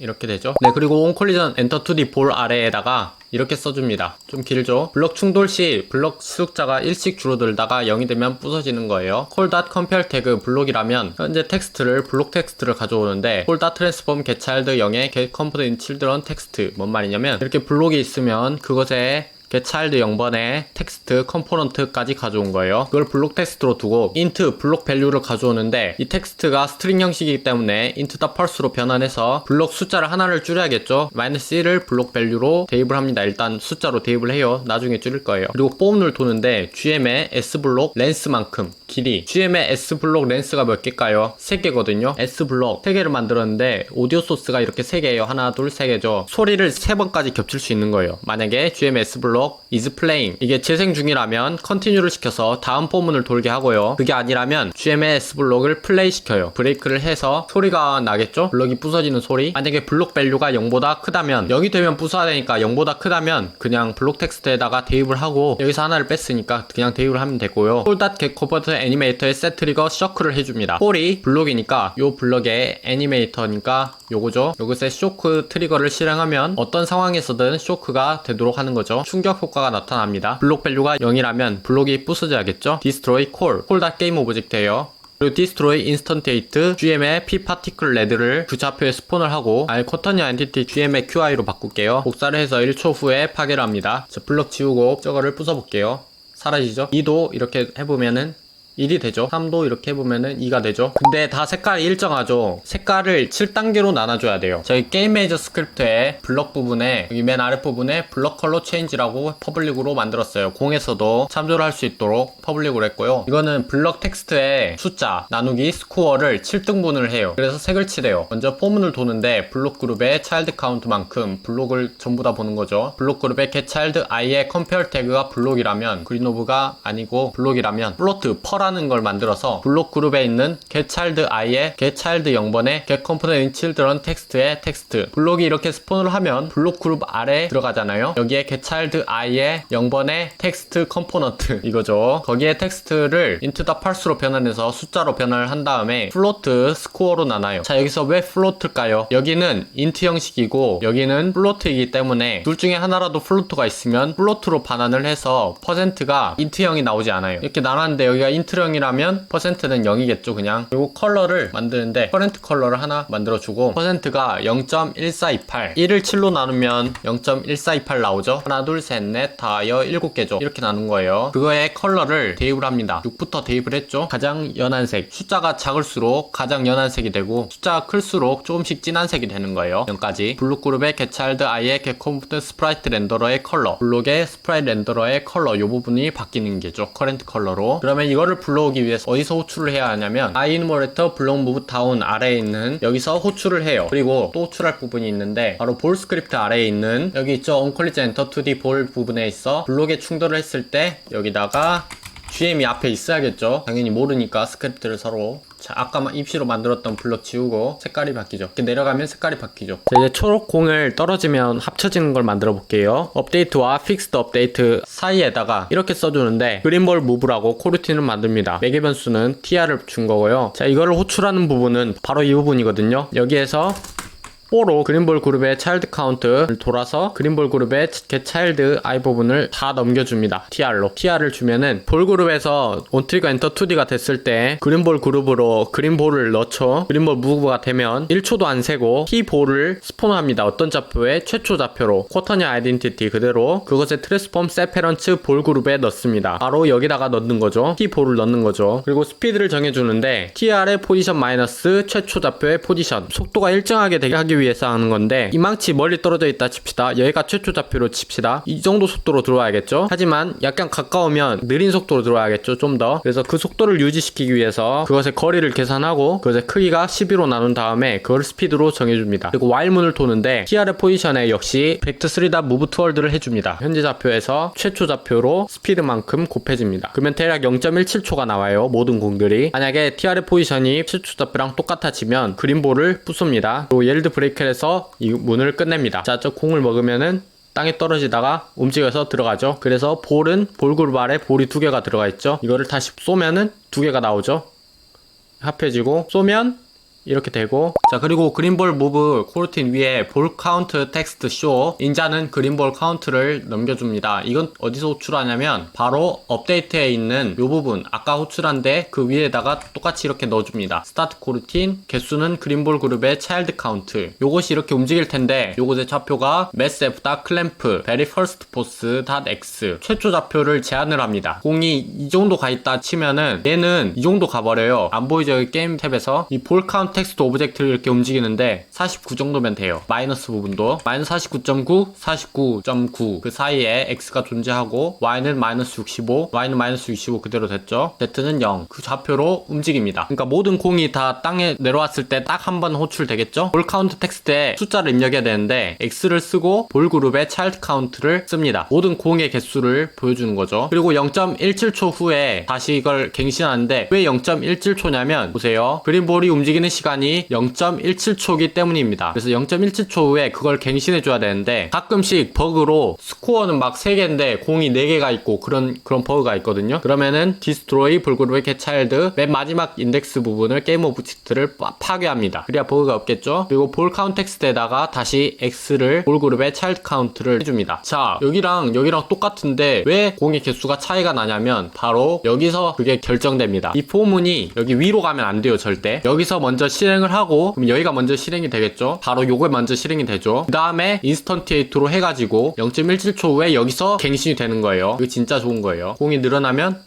이렇게 되죠. 네, 그리고 on collision enter to the 볼 아래에다가 이렇게 써줍니다. 좀 길죠? 블럭 충돌 시 블럭 숫자가 1씩 줄어들다가 0이 되면 부서지는 거예요. call.compare 태그 블록이라면 현재 텍스트를 블록 텍스트를 가져오는데 call.transform getChild 0에 getComponent children text 뭔 말이냐면 이렇게 블록이 있으면 그것에 getChild 0번에 텍스트 컴포넌트까지 가져온 거예요. 그걸 블록 텍스트로 두고 int 블록 밸류를 가져오는데 이 텍스트가 스트링 형식이기 때문에 int.parse로 변환해서 블록 숫자를 하나를 줄여야겠죠. -1을 블록 밸류로 대입을 합니다. 일단 숫자로 대입을 해요. 나중에 줄일 거예요. 그리고 포문을 도는데 GM의 s블록 렌스만큼 길이 GM의 s블록 렌스가 몇 개일까요? 3개거든요. s블록 3개를 만들었는데 오디오 소스가 이렇게 3개예요. 하나 둘 3개죠. 소리를 3번까지 겹칠 수 있는 거예요. 만약에 GM의 s블록 is playing 이게 재생 중이라면 continue를 시켜서 다음 포문을 돌게 하고요. 그게 아니라면 GM의 s블록을 플레이 시켜요. 브레이크를 해서 소리가 나겠죠? 블록이 부서지는 소리. 만약에 블록 밸류가 0보다 크다면 0이 되면 부숴야 되니까 0보다 크다면 그냥 블록 텍스트에다가 대입을 하고 여기서 하나를 뺐으니까 그냥 대입을 하면 되고요. hold.getConvert 애니메이터의 셋 트리거 쇼크를 해줍니다. 볼이 블록이니까 요 블럭의 애니메이터니까 요거죠. 요것의 쇼크 트리거를 실행하면 어떤 상황에서든 쇼크가 되도록 하는 거죠. 충격 효과가 나타납니다. 블록 밸류가 0이라면 블록이 부서져야겠죠. 디스트로이 콜 게임 오브젝트예요. 그리고 디스트로이 인스턴테이트 GM의 P 파티클 레드를 그 좌표에 스폰을 하고 쿼터니 엔티티 GM의 QI로 바꿀게요. 복사를 해서 1초 후에 파괴를 합니다. 자, 블럭 지우고 저거를 부숴볼게요. 사라지죠? 2도 이렇게 해보면은 1이 되죠. 3도 이렇게 해보면은 2가 되죠. 근데 다 색깔이 일정하죠. 색깔을 7단계로 나눠줘야 돼요. 저희 게임 메이저 스크립트의 블럭 부분에 여기 맨 아랫 부분에 블럭 컬러 체인지라고 퍼블릭으로 만들었어요. 공에서도 참조를 할 수 있도록 퍼블릭으로 했고요. 이거는 블럭 텍스트의 숫자 나누기 스코어를 7등분을 해요. 그래서 색을 칠해요. 먼저 포문을 도는데 블록 그룹의 차일드 카운트만큼 블록을 전부 다 보는 거죠. 블록 그룹의 get child i의 compare 태그가 블록이라면 그린오브가 아니고 블록이라면 플로트 퍼라는 걸 만들어서 블록 그룹에 있는 get child i의 get child 0번에 get component in children 텍스트의 텍스트 블록이 이렇게 스폰을 하면 블록 그룹 아래 들어가잖아요. 여기에 get child i의 0번의 텍스트 컴포넌트 이거죠. 거기에 텍스트를 into the parse로 변환해서 숫자로 변환을 한 다음에 플로트 스코어로 나눠요. 자, 여기서 왜 플로트일까요? 여기는 int 형식이고 여기는 플로트이기 때문에 둘 중에 하나라도 플로트가 있으면 플로트로 반환을 해서 퍼센트가 int형이 나오지 않아요. 이렇게 나눴는데 여기가 int형이라면 퍼센트는 0이겠죠 그냥. 그리고 컬러를 만드는데 커런트 컬러를 하나 만들어주고 퍼센트가 0.1428 1을 7로 나누면 0.1428 나오죠. 하나 둘 셋 넷 다 7개죠. 이렇게 나눈 거예요. 그거에 컬러를 대입을 합니다. 6부터 대입을 했죠. 가장 연한 색 숫자가 작을수록 가장 연한 색이 되고 숫자가 클수록 조금씩 진한 색이 되는 거예요. 0까지 블록 그룹의 get child i의 get component sprite 렌더러의 컬러 블록의 스프라이트 렌더러의 컬러 이 부분이 바뀌는 게죠. 커런트 컬러로. 그러면 이거를 불러오기 위해서 어디서 호출을 해야 하냐면 iEnumerator 블록 무브 다운 아래에 있는 여기서 호출을 해요. 그리고 또 호출할 부분이 있는데 바로 볼 스크립트 아래에 있는 여기 있죠. onCollision enter 2D 볼 부분에 있어 블록에 충돌을 했을 때 여기다가 GM이 앞에 있어야겠죠. 당연히 모르니까 스크립트를 서로. 자, 아까 입시로 만들었던 블럭 지우고 색깔이 바뀌죠. 이렇게 내려가면 색깔이 바뀌죠. 자, 이제 초록 공을 떨어지면 합쳐지는 걸 만들어 볼게요. 업데이트와 픽스드 업데이트 사이에다가 이렇게 써주는데 그린볼 무브라고 코루틴을 만듭니다. 매개 변수는 tr을 준 거고요. 자, 이거를 호출하는 부분은 바로 이 부분이거든요. 여기에서 포로 그린볼 그룹의 차일드 카운트를 돌아서 그린볼 그룹의 get child i 부분을 다 넘겨줍니다. tr로. tr를 주면은 볼 그룹에서 onTrigger enter 2D가 됐을 때 그린볼 그룹으로 그린볼을 넣죠. 그린볼 무브가 되면 1초도 안 세고 t볼을 스폰합니다. 어떤 좌표에? 최초 좌표로. 쿼터니 아이덴티티 그대로 그것의 트랜스폼 세페런츠 볼 그룹에 넣습니다. 바로 여기다가 넣는 거죠. t볼을 넣는 거죠. 그리고 스피드를 정해주는데 tr의 포지션 마이너스 최초 좌표의 포지션 속도가 일정하게 되게 하기 위해서 하는 건데 이망치 멀리 떨어져 있다 칩시다. 여기가 최초 좌표로 칩시다. 이 정도 속도로 들어와야겠죠. 하지만 약간 가까우면 느린 속도로 들어와야겠죠. 좀 더. 그래서 그 속도를 유지시키기 위해서 그것의 거리를 계산하고 그것의 크기가 12로 나눈 다음에 그걸 스피드로 정해줍니다. 그리고 while문을 도는데 tr의 포지션에 역시 vector3. move toward를 해줍니다. 현재 좌표에서 최초 좌표로 스피드만큼 곱해집니다. 그러면 대략 0.17초가 나와요. 모든 공들이. 만약에 tr의 포지션이 최초 좌표랑 똑같아지면 그린볼을 부숩니다. 그리고 yield 브레이크에서 이 문을 끝냅니다. 자, 저 공을 먹으면은 땅에 떨어지다가 움직여서 들어가죠. 그래서 볼은 볼 그룹 아래 볼이 2개가 들어가 있죠. 이거를 다시 쏘면은 2개가 나오죠. 합해지고 쏘면 이렇게 되고. 자, 그리고 그린볼 무브 코루틴 위에 볼 카운트 텍스트 쇼 인자는 그린볼 카운트를 넘겨줍니다. 이건 어디서 호출하냐면 바로 업데이트에 있는 이 부분 아까 호출한데 그 위에다가 똑같이 이렇게 넣어줍니다. 스타트 코루틴 개수는 그린볼 그룹의 차일드 카운트 요것이 이렇게 움직일 텐데 요것의 좌표가 massf.clamp very first force.x 최초 좌표를 제한을 합니다. 공이 이 정도 가 있다 치면은 얘는 이 정도 가버려요. 안 보이죠? 게임 탭에서 이 볼 카운트 텍스트 오브젝트를 이렇게 움직이는데 49 정도면 돼요. 마이너스 부분도 마이너스 49.9, 49.9 그 사이에 x가 존재하고 y는 마이너스 65, y는 마이너스 65 그대로 됐죠. z는 0 그 좌표로 움직입니다. 그러니까 모든 공이 다 땅에 내려왔을 때 딱 한 번 호출되겠죠. 볼 카운트 텍스트에 숫자를 입력해야 되는데 x를 쓰고 볼 그룹의 차일드 카운트를 씁니다. 모든 공의 개수를 보여주는 거죠. 그리고 0.17초 후에 다시 이걸 갱신하는데 왜 0.17초냐면 보세요. 그린볼이 움직이는 시간이 0.17초이기 때문입니다. 그래서 0.17초 후에 그걸 갱신해줘야 되는데 가끔씩 버그로 스코어는 막 3개인데 공이 4개가 있고 그런 버그가 있거든요. 그러면은 디스트로이 볼그룹의 겟차일드 맨 마지막 인덱스 부분을 게임 오브젝트를 파괴합니다. 그래야 버그가 없겠죠. 그리고 볼 카운텍스트에다가 다시 X를 볼그룹의 차일드 카운트를 해줍니다. 자, 여기랑 똑같은데 왜 공의 개수가 차이가 나냐면 바로 여기서 그게 결정됩니다. 이 포문이 여기 위로 가면 안 돼요. 절대. 여기서 먼저 실행을 하고 그럼 여기가 먼저 실행이 되겠죠. 바로 요게 먼저 실행이 되죠. 그 다음에 인스턴티에이트로 해가지고 0.17초 후에 여기서 갱신이 되는 거예요. 이거 진짜 좋은 거예요. 공이 늘어나면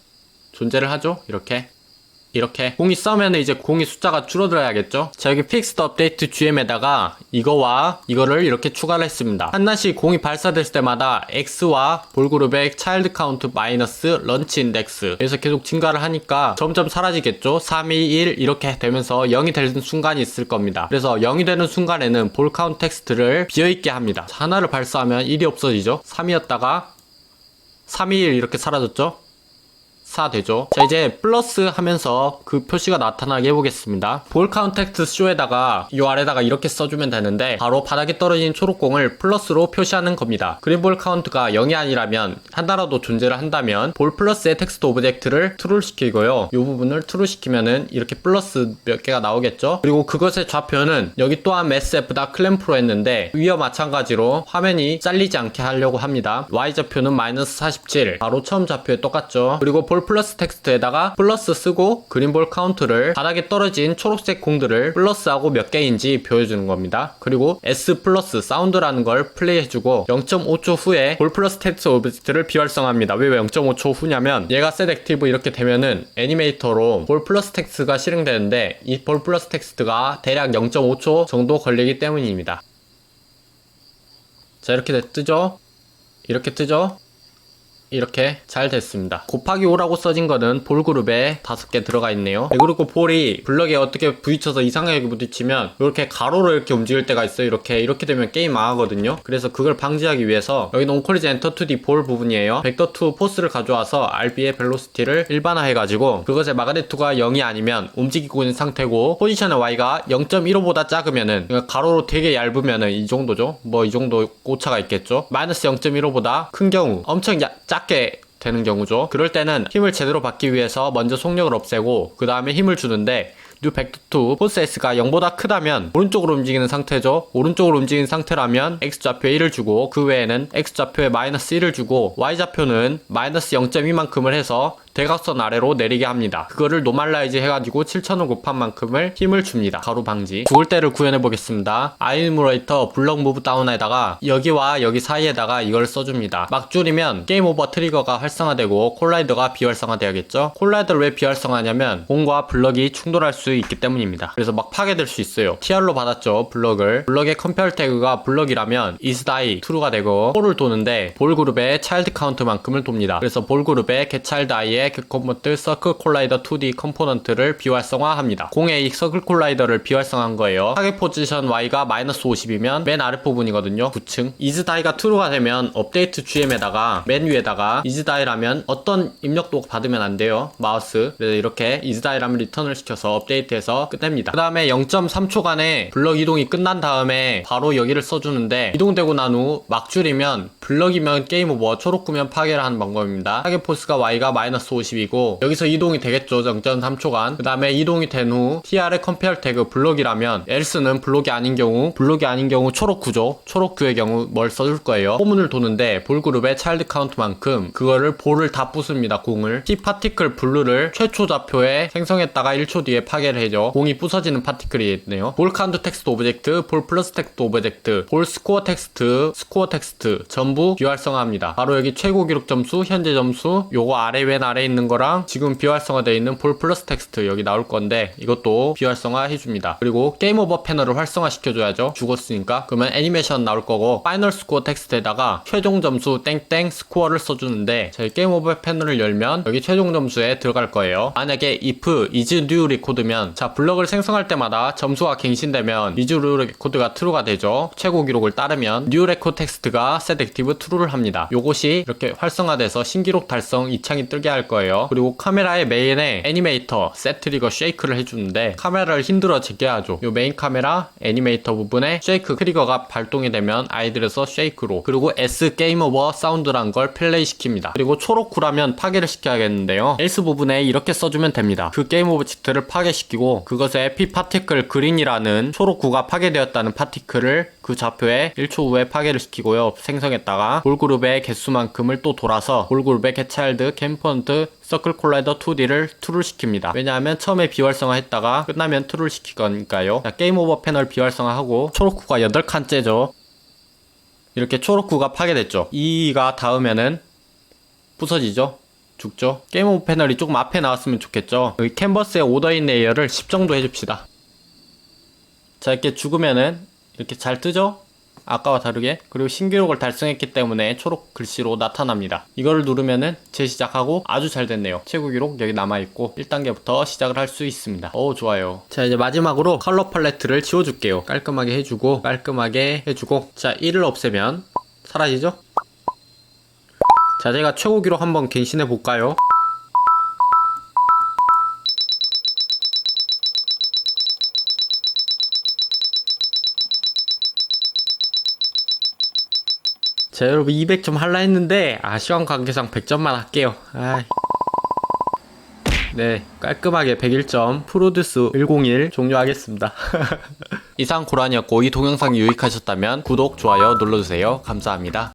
존재를 하죠. 이렇게 공이 싸면 이제 공의 숫자가 줄어들어야겠죠. 자, 여기 픽스드 업데이트 GM에다가 이거와 이거를 이렇게 추가를 했습니다. 하나씩 공이 발사됐을 때마다 X와 볼그룹의 차일드 카운트 마이너스 런치 인덱스 그래서 계속 증가를 하니까 점점 사라지겠죠. 3, 2, 1 이렇게 되면서 0이 되는 순간이 있을 겁니다. 그래서 0이 되는 순간에는 볼 카운트 텍스트를 비어있게 합니다. 자, 하나를 발사하면 1이 없어지죠. 3이었다가 3, 2, 1 이렇게 사라졌죠. 4 되죠. 자, 이제 플러스 하면서 그 표시가 나타나게 해보겠습니다. 볼 카운텍스트 쇼에다가 이 아래다가 이렇게 써주면 되는데 바로 바닥에 떨어진 초록공을 플러스로 표시하는 겁니다. 그린볼 카운트가 0이 아니라면 하나라도 존재를 한다면 볼 플러스의 텍스트 오브젝트를 true를 시키고요. 이 부분을 true 시키면은 이렇게 플러스 몇 개가 나오겠죠. 그리고 그것의 좌표는 여기 또한 massf다 클램프로 했는데 위와 마찬가지로 화면이 잘리지 않게 하려고 합니다. y좌표는 마이너스 47 바로 처음 좌표에 똑같죠. 그리고 볼 플러스 텍스트에다가 플러스 쓰고 그린볼 카운트를 바닥에 떨어진 초록색 공들을 플러스하고 몇 개인지 보여주는 겁니다. 그리고 S 플러스 사운드라는 걸 플레이해주고 0.5초 후에 볼 플러스 텍스트 오브젝트를 비활성화합니다. 왜 0.5초 후냐면 얘가 set active 이렇게 되면은 애니메이터로 볼 플러스 텍스트가 실행되는데 이 볼 플러스 텍스트가 대략 0.5초 정도 걸리기 때문입니다. 자, 이렇게 뜨죠? 이렇게 뜨죠? 이렇게 잘 됐습니다. 곱하기 5라고 써진 거는 볼 그룹에 5개 들어가 있네요. 네, 그리고 볼이 블럭에 어떻게 부딪혀서 이상하게 부딪히면 이렇게 가로로 이렇게 움직일 때가 있어요. 이렇게 되면 게임 망하거든요. 그래서 그걸 방지하기 위해서 여기는 온컬리즈 엔터 2D 볼 부분이에요. 벡터 2 포스를 가져와서 RB의 벨로시티를 일반화해가지고 그것의 마그네트가 0이 아니면 움직이고 있는 상태고 포지션의 Y가 0.15보다 작으면은 그러니까 가로로 되게 얇으면은 이 정도죠. 뭐 이 정도 오차가 있겠죠. 마이너스 0.15보다 큰 경우 엄청 작게 되는 경우죠. 그럴 때는 힘을 제대로 받기 위해서 먼저 속력을 없애고 그 다음에 힘을 주는데 뉴 벡터2 포스 S가 0보다 크다면 오른쪽으로 움직이는 상태죠. 오른쪽으로 움직이는 상태라면 X좌표에 1을 주고 그 외에는 X좌표에 마이너스 1을 주고 Y좌표는 마이너스 0.2만큼을 해서 대각선 아래로 내리게 합니다. 그거를 노멀라이즈 해가지고 7000을 곱한 만큼을 힘을 줍니다. 가로 방지. 죽을 때를 구현해 보겠습니다. 아이무레이터 블럭 무브 다운에다가 여기와 여기 사이에다가 이걸 써줍니다. 막 줄이면 게임 오버 트리거가 활성화되고 콜라이더가 비활성화되야겠죠. 콜라이더를 왜 비활성화하냐면 공과 블럭이 충돌할 수 있기 때문입니다. 그래서 막 파괴될 수 있어요. TR로 받았죠. 블럭의 컴페어 태그가 블럭이라면 is die true가 되고 볼을 도는데 볼 그룹의 차일드 카운트만큼을 돕니다. 그래서 볼 그룹의 get child i의 그 컴포트 서클 콜라이더 2D 컴포넌트를 비활성화합니다. 공의 이 서클 콜라이더를 비활성화한 거예요. 타겟 포지션 Y가 마이너스 50이면 맨 아래 부분이거든요. 9층. is die가 true가 되면 업데이트 GM에다가 맨 위에다가 is die라면 어떤 입력도 받으면 안 돼요. 마우스. 그래서 이렇게 is die라면 리턴을 시켜서 업데이트해서 끝냅니다. 그 다음에 0.3초간의 블럭 이동이 끝난 다음에 바로 여기를 써주는데 이동되고 난 후 막 줄이면 블럭이면 게임 오버, 초록구면 파괴를 하는 방법입니다. 타겟 포스가 Y가 마이너스 50이고 여기서 이동이 되겠죠. 0.3초간. 그 다음에 이동이 된 후 TR의 컴페어 태그 블럭이라면 else는 블럭이 아닌 경우 초록 9죠. 초록 9의 경우 뭘 써줄 거예요. 포문을 도는데 볼 그룹의 차일드 카운트만큼 그거를 볼을 다 부숩니다. 공을. T 파티클 블루를 최초 좌표에 생성했다가 1초 뒤에 파괴를 해죠. 공이 부서지는 파티클이 있네요. 볼 카운트 텍스트 오브젝트, 볼 플러스 텍스트 오브젝트, 볼 스코어 텍스트, 전부 비활성화합니다. 바로 여기 최고 기록 점수, 현재 점수, 요거 아래 왼 아래에 있는 거랑 지금 비활성화되어 있는 볼 플러스 텍스트 여기 나올 건데 이것도 비활성화 해줍니다. 그리고 게임 오버 패널을 활성화 시켜줘야죠. 죽었으니까. 그러면 애니메이션 나올 거고 파이널 스코어 텍스트에다가 최종 점수 땡땡 스코어를 써주는데 저희 게임 오버 패널을 열면 여기 최종 점수에 들어갈 거예요. 만약에 if is new record면 자 블럭을 생성할 때마다 점수가 갱신되면 is new record가 true가 되죠. 최고 기록을 따르면 new record 텍스트가 set active true를 합니다. 요것이 이렇게 활성화돼서 신기록 달성 이 창이 뜨게 할 거예요. 그리고 카메라의 메인에 애니메이터, 셋 트리거, 쉐이크를 해주는데 카메라를 힘들어 제껴야죠. 이 메인 카메라 애니메이터 부분에 쉐이크 트리거가 발동이 되면 아이들에서 쉐이크로, 그리고 S 게임 오버 사운드란 걸 플레이 시킵니다. 그리고 초록쿨하면 파괴를 시켜야겠는데요. else 부분에 이렇게 써주면 됩니다. 그 게임 오브젝트를 파괴시키고 그것에 P 파티클 그린이라는 초록구가 파괴되었다는 파티클을 그 좌표에 1초 후에 파괴를 시키고요. 생성했다가 볼그룹의 개수만큼을 또 돌아서 볼그룹의 getChild, 캠펀트, 서클 콜라이더 2D를 true를 시킵니다. 왜냐하면 처음에 비활성화 했다가 끝나면 true를 시키거니까요. 자, 게임 오버 패널 비활성화하고 초록구가 8칸째죠. 이렇게 초록구가 파괴됐죠. 이가 닿으면은 부서지죠. 죽죠. 게임 오버 패널이 조금 앞에 나왔으면 좋겠죠. 여기 캔버스의 오더인 레이어를 10 정도 해줍시다. 자, 이렇게 죽으면은 이렇게 잘 뜨죠? 아까와 다르게. 그리고 신기록을 달성했기 때문에 초록 글씨로 나타납니다. 이거를 누르면은 재시작하고 아주 잘 됐네요. 최고 기록 여기 남아있고 1단계부터 시작을 할 수 있습니다. 오, 좋아요. 자, 이제 마지막으로 컬러 팔레트를 지워줄게요. 깔끔하게 해주고 자, 1을 없애면 사라지죠? 자, 제가 최고 기록 한번 갱신해 볼까요? 자, 여러분 200점 할라 했는데 시간 관계상 100점만 할게요. 네, 깔끔하게 101점 프로듀스 101 종료하겠습니다. 이상 고란이었고 이 동영상이 유익하셨다면 구독, 좋아요 눌러주세요. 감사합니다.